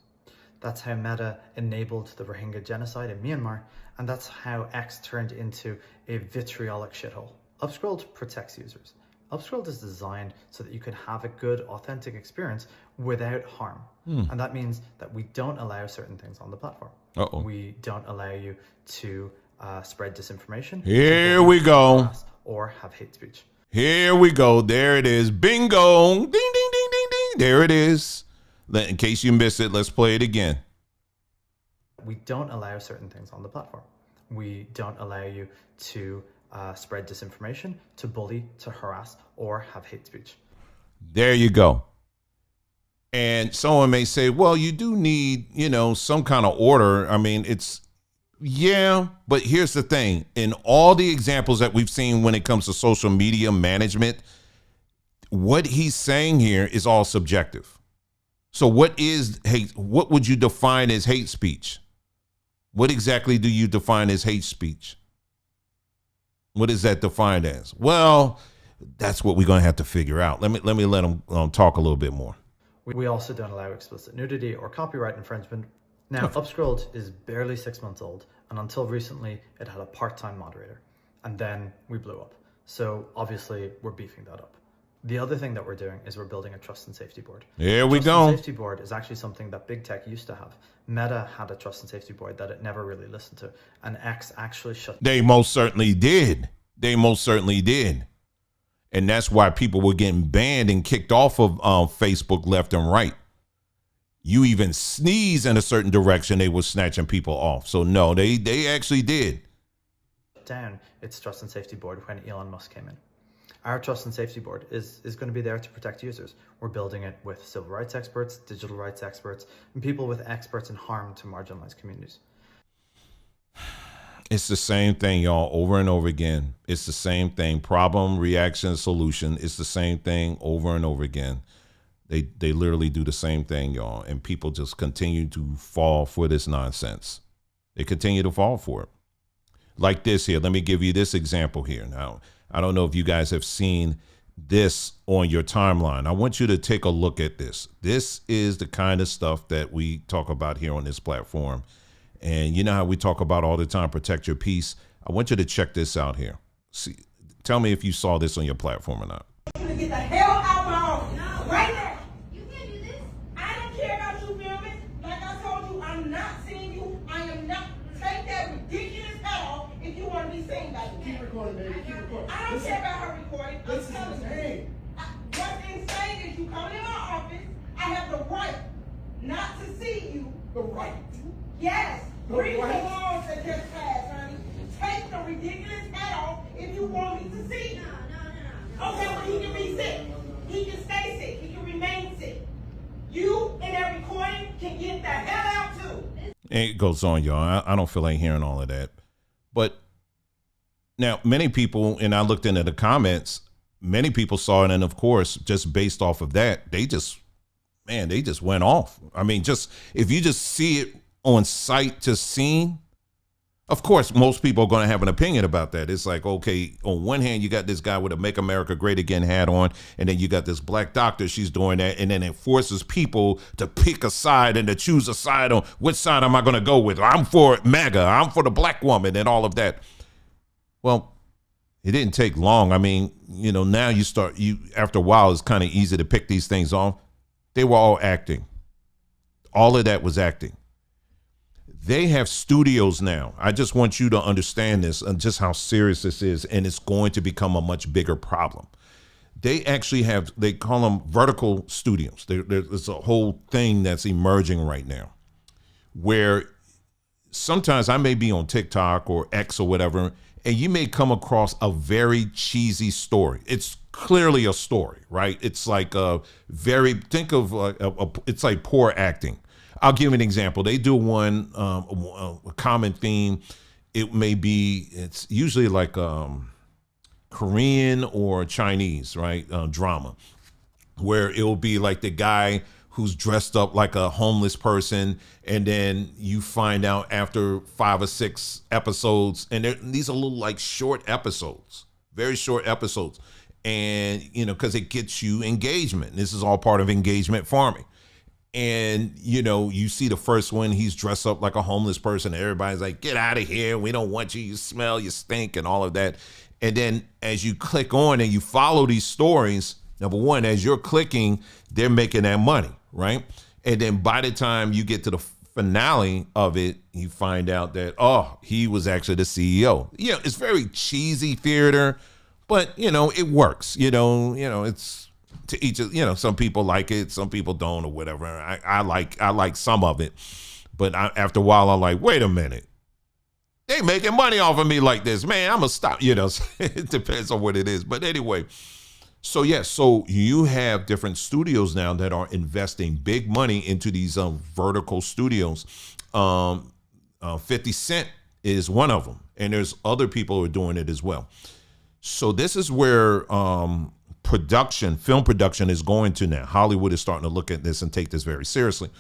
That's how Meta enabled the Rohingya genocide in Myanmar, and that's how X turned into a vitriolic shithole. Upscrolled protects users. Upscrolled is designed so that you can have a good, authentic experience without harm. And that means that we don't allow certain things on the platform. We don't allow you to spread disinformation. Here we go. Or have hate speech. Here we go. There it is. Bingo. Ding, ding, ding, ding, ding. There it is. In case you missed it, let's play it again. We don't allow certain things on the platform. We don't allow you to spread disinformation, to bully, to harass, or have hate speech. There you go. And someone may say, well, you do need, some kind of order. I mean, but here's the thing. In all the examples that we've seen when it comes to social media management, what he's saying here is all subjective. So what is hate? What would you define as hate speech? What exactly do you define as hate speech? What is that defined as? Well, that's what we're going to have to figure out. Let me let him talk a little bit more. We also don't allow explicit nudity or copyright infringement. Now, Upscrolled is barely 6 months old, and until recently, it had a part-time moderator. And then we blew up. So obviously, we're beefing that up. The other thing that we're doing is we're building a trust and safety board. Here we go. Trust and safety board is actually something that big tech used to have. Meta had a trust and safety board that it never really listened to, and X actually shut. They most certainly did. And that's why people were getting banned and kicked off of Facebook left and right. You even sneeze in a certain direction, they were snatching people off. So no, they actually did. Down its Trust and Safety Board when Elon Musk came in. Our Trust and Safety Board is going to be there to protect users. We're building it with civil rights experts, digital rights experts, and people with experts in harm to marginalized communities. It's the same thing, y'all, over and over again. It's the same thing. Problem, reaction, solution. It's the same thing over and over again. They literally do the same thing, y'all. And people just continue to fall for this nonsense. They continue to fall for it. Like this here. Let me give you this example here. Now, I don't know if you guys have seen this on your timeline. I want you to take a look at this. This is the kind of stuff that we talk about here on this platform. And you know how we talk about all the time, protect your peace. I want you to check this out here. See, tell me if you saw this on your platform or not. Get the hell out my office. No. Right now. You can't do this. I don't care about you filming. Like I told you, I'm not seeing you. I am not. Take that ridiculous hat off if you want to be seen by you. Keep recording, baby. Keep recording. I don't care about her recording. I'm telling you. What's insane is you come in my office. I have the right not to see you. The right. Yes. Read the laws that just passed, honey. Take the ridiculous hat off if you want me to see you. No. Okay, well, he can be sick. He can stay sick. He can remain sick. You in that recording can get the hell out too. And it goes on, y'all. I don't feel like hearing all of that. But now, many people, and I looked into the comments, many people saw it. And of course, just based off of that, they just went off. I mean, just if you just see it on sight to scene, of course, most people are going to have an opinion about that. It's like, okay, on one hand, you got this guy with a Make America Great Again hat on, and then you got this black doctor, she's doing that, and then it forces people to pick a side and to choose a side on which side am I going to go with? I'm for MAGA, I'm for the black woman, and all of that. Well, it didn't take long. I mean, you know, now after a while, it's kind of easy to pick these things off. They were all acting. All of that was acting. They have studios now. I just want you to understand this and just how serious this is, and it's going to become a much bigger problem. They actually have, they call them vertical studios. There's a whole thing that's emerging right now where sometimes I may be on TikTok or X or whatever, and you may come across a very cheesy story. It's clearly a story, right? It's like it's like poor acting. I'll give an example. They do one, a common theme. It's usually like Korean or Chinese, right? Drama, where it'll be like the guy who's dressed up like a homeless person. And then you find out after 5 or 6 episodes, and these are little like short episodes, very short episodes. And, you know, because it gets you engagement. This is all part of engagement farming. And, you know, you see the first one, he's dressed up like a homeless person. Everybody's like, get out of here. We don't want you. You smell, you stink, and all of that. And then as you click on and you follow these stories, number one, as you're clicking, they're making that money, right? And then by the time you get to the finale of it, you find out that, oh, he was actually the CEO. You know, it's very cheesy theater, but, you know, it works. You know, it's, to each, you know, some people like it, some people don't, or whatever. I like some of it, but after a while, I'm like, wait a minute, they making money off of me like this, man. I'm gonna stop. You know, it depends on what it is, but anyway. So yeah, so you have different studios now that are investing big money into these vertical studios. 50 Cent is one of them, and there's other people who are doing it as well. So this is where film production is going to now. Hollywood is starting to look at this and take this very seriously.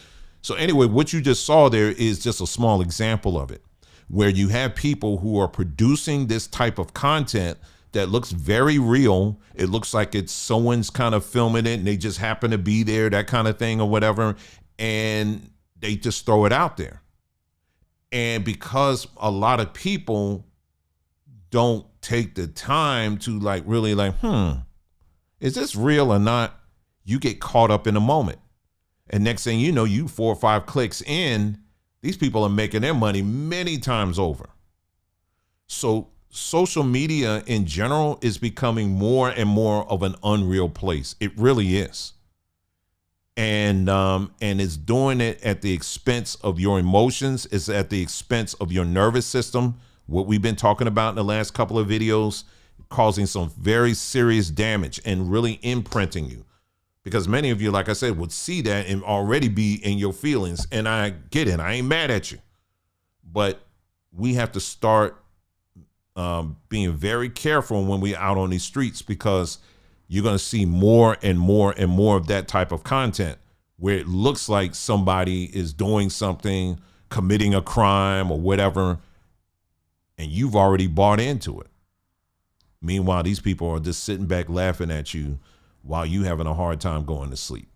So anyway, what you just saw there is just a small example of it, where you have people who are producing this type of content that looks very real. It looks like it's someone's kind of filming it and they just happen to be there, that kind of thing or whatever. And they just throw it out there. And because a lot of people don't take the time to like really like, is this real or not? You get caught up in the moment. And next thing you know, you 4 or 5 clicks in, these people are making their money many times over. So social media in general is becoming more and more of an unreal place. It really is. and it's doing it at the expense of your emotions. It's at the expense of your nervous system. What we've been talking about in the last couple of videos, causing some very serious damage and really imprinting you. Because many of you, like I said, would see that and already be in your feelings. And I get it. I ain't mad at you. But we have to start being very careful when we're out on these streets, because you're going to see more and more and more of that type of content where it looks like somebody is doing something, committing a crime or whatever, and you've already bought into it. Meanwhile, these people are just sitting back laughing at you while you having a hard time going to sleep.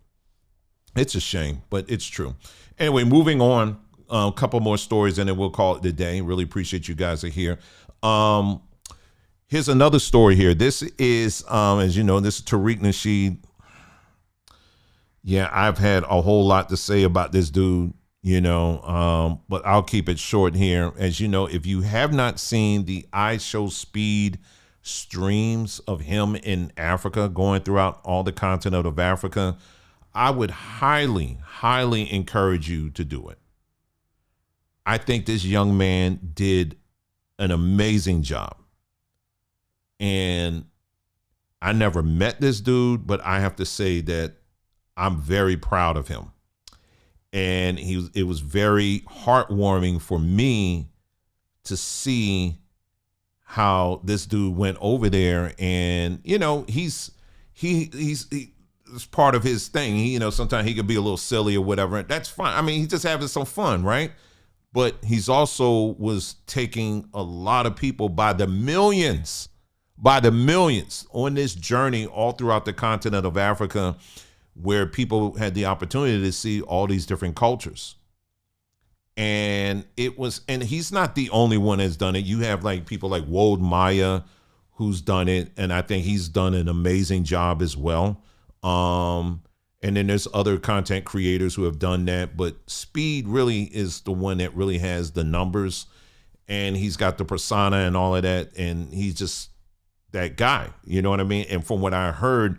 It's a shame, but it's true. Anyway, moving on, a couple more stories and then we'll call it a day. Really appreciate you guys are here. Here's another story here. This is, as you know, this is Tariq Nasheed. Yeah, I've had a whole lot to say about this dude, but I'll keep it short here. As you know, if you have not seen the I Show Speed streams of him in Africa, going throughout all the continent of Africa, I would highly, highly encourage you to do it. I think this young man did an amazing job. And I never met this dude, but I have to say that I'm very proud of him. And it was very heartwarming for me to see how this dude went over there. And, he's it's part of his thing. Sometimes he could be a little silly or whatever. That's fine. I mean, he's just having some fun, right? But he's also was taking a lot of people by the millions on this journey all throughout the continent of Africa, where people had the opportunity to see all these different cultures. And he's not the only one that's done it. You have like people like Wold Maya who's done it, and I think he's done an amazing job as well. And then there's other content creators who have done that, but Speed really is the one that really has the numbers, and he's got the persona and all of that, and he's just that guy, you know what I mean? And from what I heard,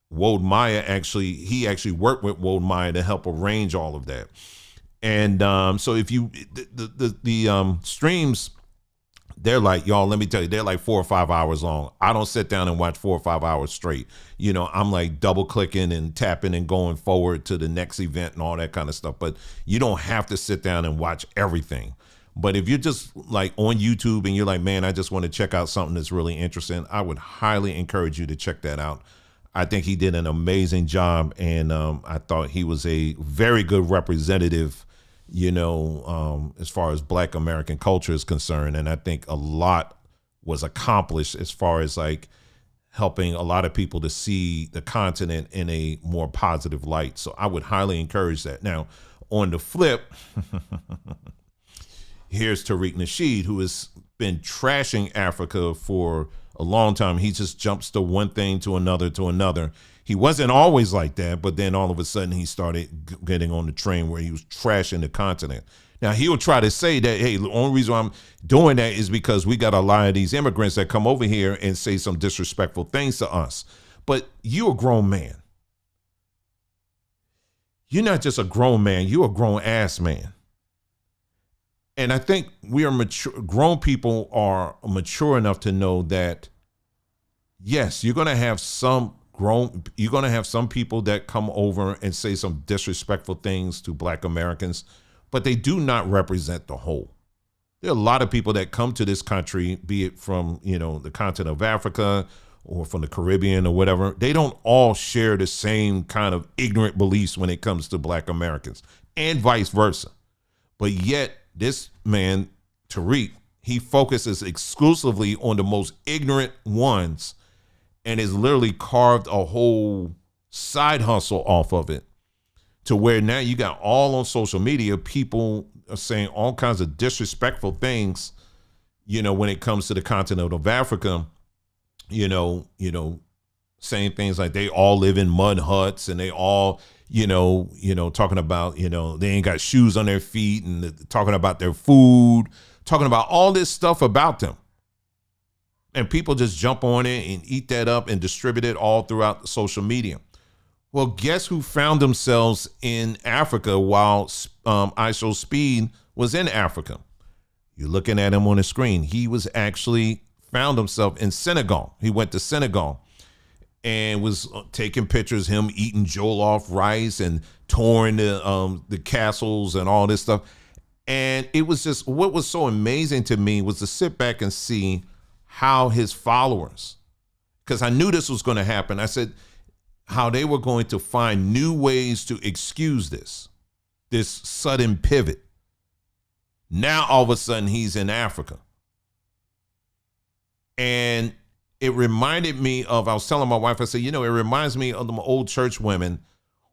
Wold Maya he actually worked with Wold Maya to help arrange all of that. And so if you the streams, they're like, y'all, let me tell you, they're like 4 or 5 hours long. I don't sit down and watch 4 or 5 hours straight. I'm like double clicking and tapping and going forward to the next event and all that kind of stuff. But you don't have to sit down and watch everything. But if you're just like on YouTube and you're like, man, I just want to check out something that's really interesting, I would highly encourage you to check that out. I think he did an amazing job. And I thought he was a very good representative, as far as Black American culture is concerned. And I think a lot was accomplished as far as like helping a lot of people to see the continent in a more positive light. So I would highly encourage that. Now, on the flip, here's Tariq Nasheed, who has been trashing Africa for a long time. He just jumps to one thing to another to another. He wasn't always like that, but then all of a sudden he started getting on the train where he was trashing the continent. Now, he'll try to say that, hey, the only reason I'm doing that is because we got a lot of these immigrants that come over here and say some disrespectful things to us. But you're a grown man. You're not just a grown man, you're a grown ass man. And I think we are mature, grown people are mature enough to know that, yes, you're going to have some people that come over and say some disrespectful things to Black Americans, but they do not represent the whole. There are a lot of people that come to this country, be it from, the continent of Africa or from the Caribbean or whatever. They don't all share the same kind of ignorant beliefs when it comes to Black Americans, and vice versa. But yet this man, Tariq, he focuses exclusively on the most ignorant ones and has literally carved a whole side hustle off of it, to where now you got all on social media, people are saying all kinds of disrespectful things, when it comes to the continent of Africa, saying things like they all live in mud huts and they all, talking about, they ain't got shoes on their feet, and talking about their food, talking about all this stuff about them. And people just jump on it and eat that up and distribute it all throughout social media. Well, guess who found themselves in Africa while ISO Speed was in Africa? You're looking at him on the screen. He was actually found himself in Senegal. He went to Senegal and was taking pictures, him eating jollof rice and touring the castles and all this stuff. And it was just, what was so amazing to me was to sit back and see how his followers, because I knew this was going to happen. I said how they were going to find new ways to excuse this sudden pivot. Now, all of a sudden, he's in Africa. And it reminded me of, I was telling my wife, I said, it reminds me of them old church women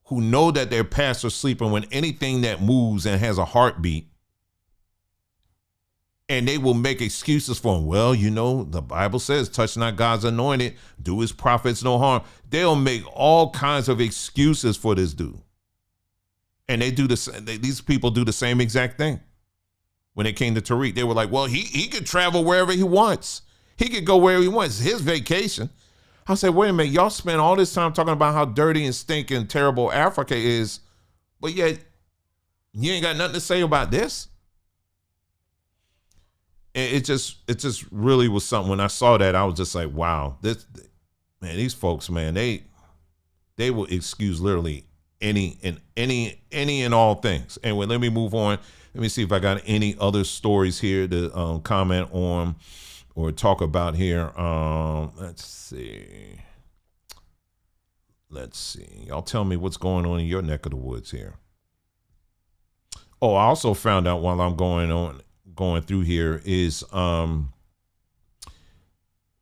who know that their pastor's sleeping when anything that moves and has a heartbeat. And they will make excuses for him. Well, the Bible says, touch not God's anointed, do his prophets no harm. They'll make all kinds of excuses for this dude. And these people do the same exact thing. When it came to Tariq, they were like, well, he could travel wherever he wants. He could go wherever he wants. His vacation. I said, wait a minute, y'all spend all this time talking about how dirty and stinking terrible Africa is, but yet you ain't got nothing to say about this. And it just really was something. When I saw that, I was just like, wow, these folks, man, they will excuse literally any and all things. Anyway, let me move on. Let me see if I got any other stories here to comment on or talk about here. Let's see. Y'all tell me what's going on in your neck of the woods here. Oh, I also found out while I'm going through here is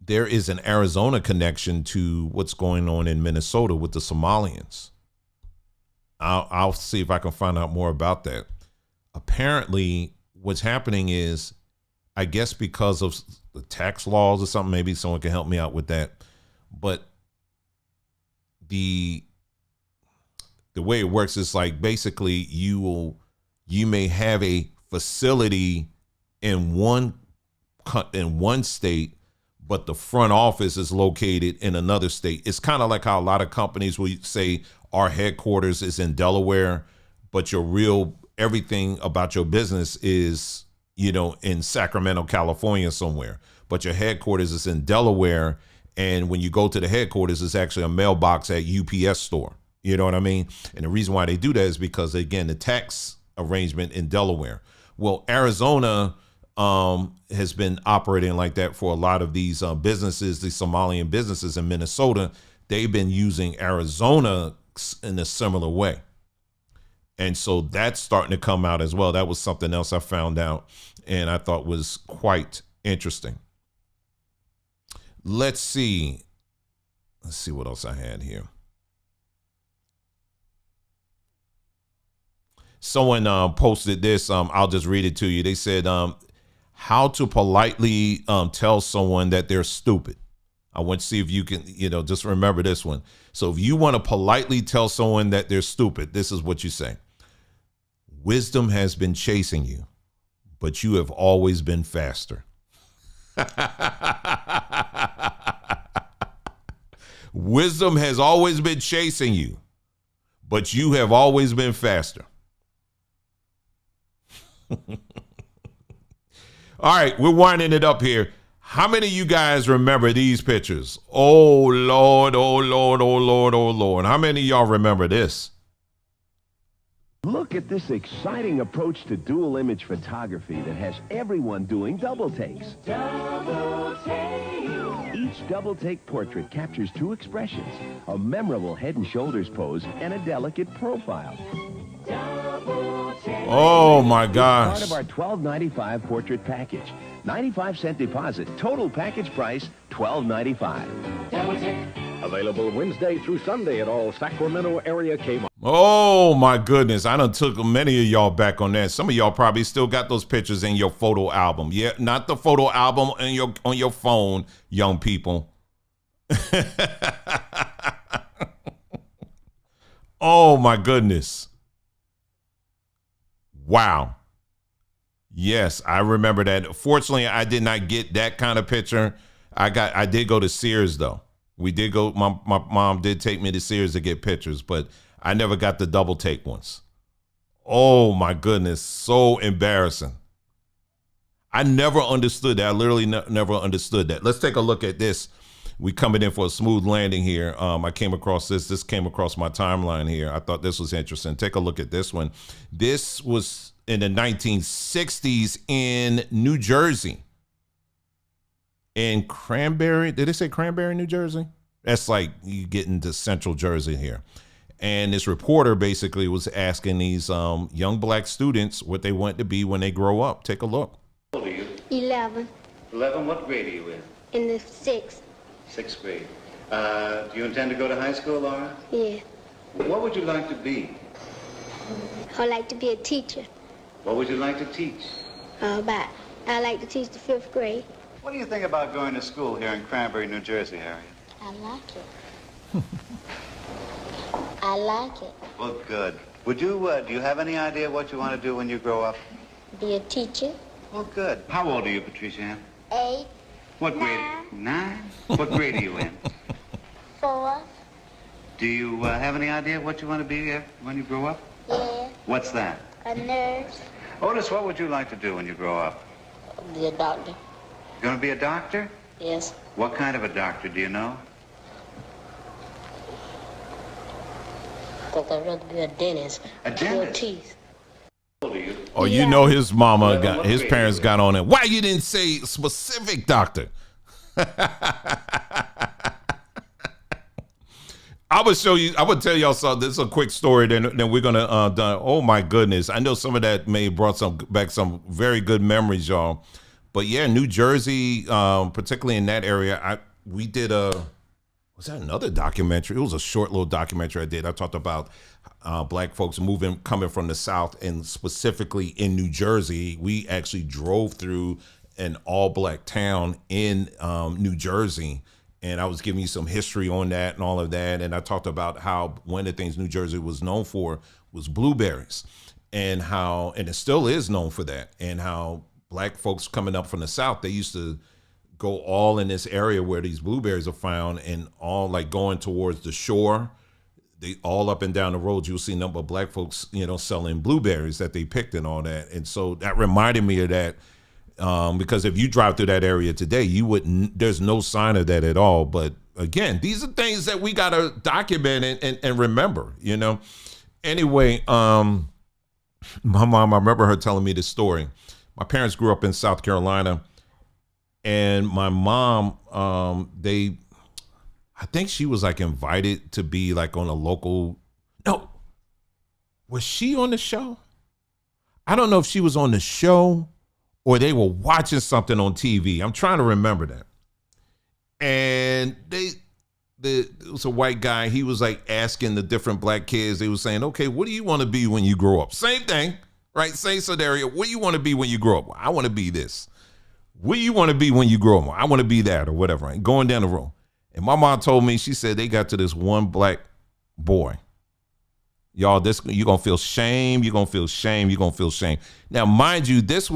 there is an Arizona connection to what's going on in Minnesota with the Somalians. I'll see if I can find out more about that. Apparently, what's happening is, I guess because of the tax laws or something, maybe someone can help me out with that. But the way it works is like basically you may have a facility in one state, but the front office is located in another state. It's kind of like how a lot of companies will say our headquarters is in Delaware, but everything about your business is, in Sacramento, California somewhere, but your headquarters is in Delaware. And when you go to the headquarters, it's actually a mailbox at UPS store. You know what I mean? And the reason why they do that is because, again, the tax arrangement in Delaware. Well, Arizona has been operating like that for a lot of these businesses, these Somalian businesses in Minnesota. They've been using Arizona in a similar way. And so that's starting to come out as well. That was something else I found out and I thought was quite interesting. Let's see what else I had here. Someone posted this. I'll just read it to you. They said, how to politely tell someone that they're stupid. I want to see if you can, just remember this one. So if you want to politely tell someone that they're stupid, this is what you say. Wisdom has been chasing you, but you have always been faster. Wisdom has always been chasing you, but you have always been faster. All right, we're winding it up here. How many of you guys remember these pictures? Oh, Lord, oh, Lord, oh, Lord, oh, Lord. How many of y'all remember this? Look at this exciting approach to dual image photography that has everyone doing double takes. Double take. Each double take portrait captures two expressions, a memorable head and shoulders pose and a delicate profile. Oh my gosh. Part of our $12.95 portrait package. 95-cent deposit, total package price $12.95. Double take. Available Wednesday through Sunday at all Sacramento area Kmart. Oh my goodness. I done took many of y'all back on that. Some of y'all probably still got those pictures in your photo album. Yeah, not the photo album on your phone, young people. Oh my goodness. Wow. Yes, I remember that. Fortunately, I did not get that kind of picture. I did go to Sears though. We did go. My mom did take me to Sears to get pictures, but I never got the double take ones. Oh my goodness, so embarrassing. I never understood that. I literally never understood that. Let's take a look at this. We coming in for a smooth landing here. I came across this. This came across my timeline here. I thought this was interesting. Take a look at this one. This was in the 1960s in New Jersey. In Cranberry. Did they say Cranberry, New Jersey? That's like you get into central Jersey here. And this reporter basically was asking these young black students what they want to be when they grow up. Take a look. How old are you? 11. 11. What grade are you in? In the 6th. 6th grade. Do you intend to go to high school, Laura? Yeah. What would you like to be? I like to be a teacher. What would you like to teach? But I like to teach the 5th grade. What do you think about going to school here in Cranberry, New Jersey, Harriet? I like it. I like it. Well, good. Would you, do you have any idea what you want to do when you grow up? Be a teacher. Well, good. How old are you, Patricia? 8. What grade? 9? What grade are you in? 4. Do you have any idea what you want to be when you grow up? Yeah. What's that? A nurse. Otis, what would you like to do when you grow up? Be a doctor. You going to be a doctor? Yes. What kind of a doctor, do you know? I think I'd rather be a dentist. A dentist? teeth. How old are you? Oh, you know his mama got, his parents got on it. Why you didn't say specific doctor? I would show you. I would tell y'all something. This is a quick story. Then we're gonna done. Oh my goodness! I know some of that may have brought back some very good memories, y'all. But yeah, New Jersey, particularly in that area, we did was that another documentary? It was a short little documentary I did. I talked about black folks coming from the South, and specifically in New Jersey. We actually drove through an all black town in New Jersey. And I was giving you some history on that and all of that. And I talked about how one of the things New Jersey was known for was blueberries, and it still is known for that. And how black folks coming up from the South, they used to go all in this area where these blueberries are found, and all like going towards the shore. They all up and down the road, you'll see a number of black folks, selling blueberries that they picked and all that. And so that reminded me of that. Because if you drive through that area today, there's no sign of that at all. But again, these are things that we got to document and remember, Anyway, my mom, I remember her telling me this story. My parents grew up in South Carolina, and my mom, I think she was like invited to be like on a local. No, was she on the show? I don't know if she was on the show or they were watching something on TV. I'm trying to remember that. And it was a white guy. He was like asking the different black kids. They were saying, okay, what do you want to be when you grow up? Same thing, right? Same scenario. What do you want to be when you grow up? Well, I want to be this. What do you want to be when you grow up? Well, I want to be that or whatever. Right? Going down the road. And my mom told me, she said they got to this one black boy. Y'all, you're going to feel shame. You're going to feel shame. You're going to feel shame. Now, mind you, this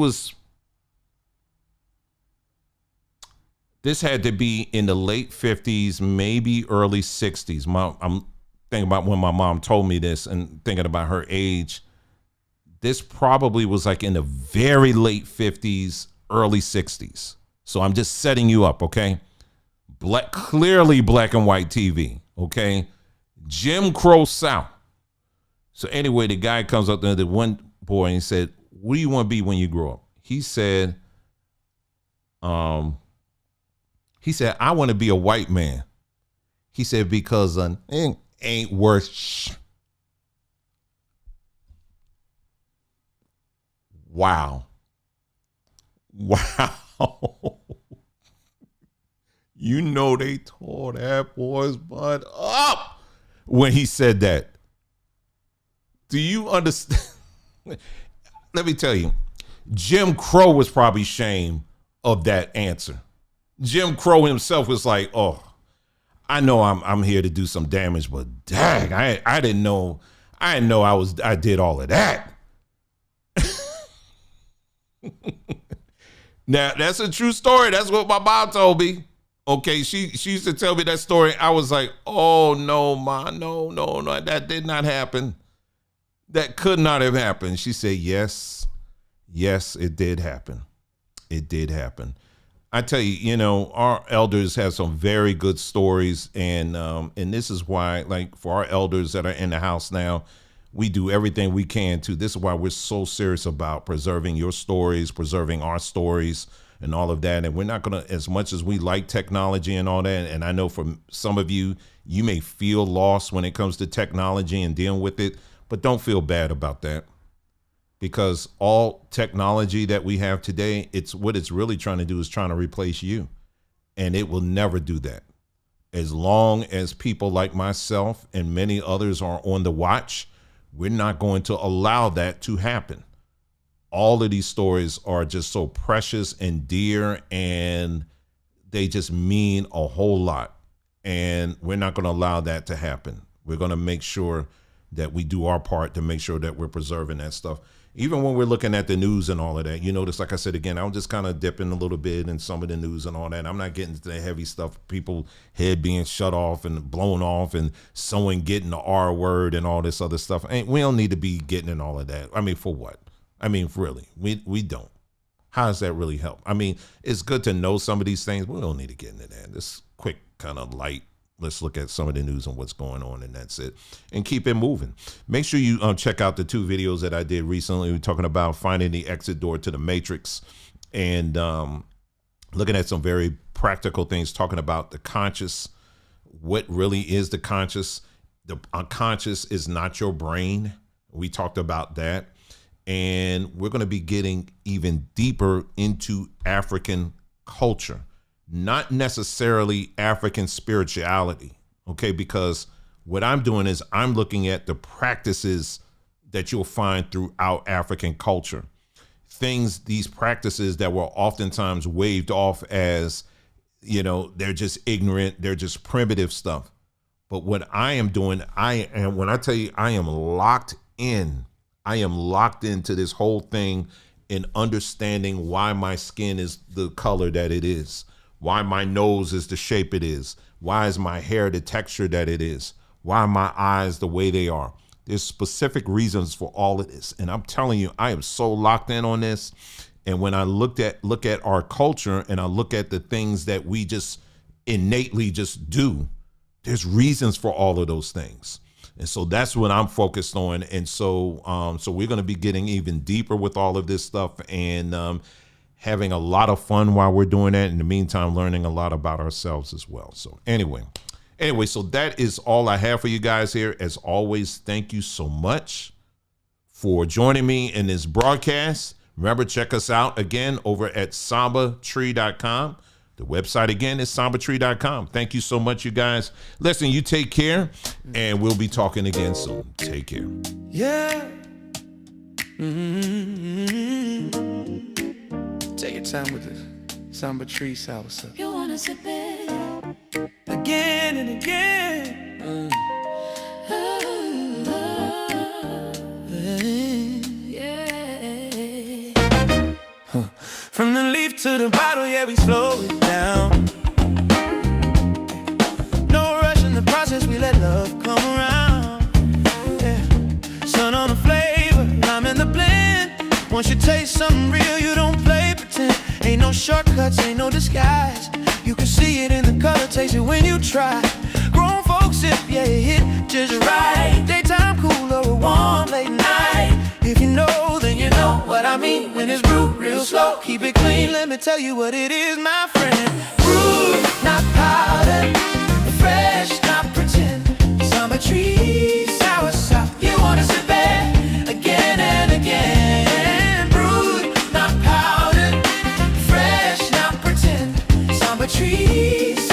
had to be in the late 50s, maybe early 60s. I'm thinking about when my mom told me this and thinking about her age. This probably was like in the very late 50s, early 60s. So I'm just setting you up, okay? Clearly black and white TV, okay? Jim Crow South. So anyway, the guy comes up to the one boy and he said, what do you want to be when you grow up? He said, I want to be a white man. He said, because it ain't worth Wow. They tore that boy's butt up when he said that. Do you understand? Let me tell you, Jim Crow was probably ashamed of that answer. Jim Crow himself was like, oh, I know I'm here to do some damage, but dang, I didn't know I did all of that. Now, that's a true story. That's what my mom told me. Okay, she used to tell me that story. I was like, oh no, Ma, no, that did not happen. That could not have happened. She said, yes, it did happen. It did happen. I tell you, you know, our elders have some very good stories, and this is why, like, for our elders that are in the house now, we do everything we can to. This is why we're so serious about preserving your stories, preserving our stories, and all of that. And we're not going to, as much as we like technology and all that, and I know for some of you, you may feel lost when it comes to technology and dealing with it, but don't feel bad about that. Because all technology that we have today, it's what it's really trying to do is trying to replace you. And it will never do that. As long as people like myself and many others are on the watch, we're not going to allow that to happen. All of these stories are just so precious and dear, and they just mean a whole lot. And we're not going to allow that to happen. We're going to make sure that we do our part to make sure that we're preserving that stuff. Even when we're looking at the news and all of that, you notice, like I said, again, I'm just kind of dipping a little bit in some of the news and all that. I'm not getting to the heavy stuff, people head being shut off and blown off and someone getting the R word and all this other stuff. And we don't need to be getting in all of that. I mean, for what? I mean, really, we don't. How does that really help? I mean, it's good to know some of these things, but we don't need to get into that. This quick kind of light. Let's look at some of the news and what's going on, and that's it. And keep it moving. Make sure you check out the 2 videos that I did recently. We're talking about finding the exit door to the matrix and looking at some very practical things, talking about the conscious, what really is the conscious. The unconscious is not your brain. We talked about that. And we're going to be getting even deeper into African culture. Not necessarily African spirituality, okay? Because what I'm doing is I'm looking at the practices that you'll find throughout African culture. These practices that were oftentimes waved off as, you know, they're just ignorant, they're just primitive stuff. But what I am doing, when I tell you I am locked in, I am locked into this whole thing in understanding why my skin is the color that it is. Why my nose is the shape it is. Why is my hair the texture that it is? Why are my eyes the way they are? There's specific reasons for all of this. And I'm telling you, I am so locked in on this. And when I look at our culture and I look at the things that we just innately just do, there's reasons for all of those things. And so that's what I'm focused on. And so we're going to be getting even deeper with all of this stuff and having a lot of fun while we're doing that. In the meantime, learning a lot about ourselves as well. So anyway, so that is all I have for you guys here. As always, thank you so much for joining me in this broadcast. Remember, check us out again over at sambatree.com. The website again is sambatree.com. Thank you so much, you guys. Listen, you take care, and we'll be talking again soon. Take care. Yeah. Take your time with this. Samba tree salsa. You wanna sip it Again and again. yeah. From the leaf to the bottle, yeah, we slow it down. No rush in the process, we let love come around. Yeah. Sun on the flavor, lime in the blend. Once you taste something real, you don't play pretend. Ain't no shortcuts, ain't no disguise. You can see it in the color, taste it when you try. Grown folks sip, yeah, it hit just right. Daytime cool or a warm late night. If you know, then you know what I mean. When it's brewed real slow, keep it clean. Let me tell you what it is, my friend. Brewed, not powdered. Fresh, not pretend. Summer tree, sour sop. You wanna sip it again and again. Brewed, not powdered. Fresh, not pretend. Summer trees.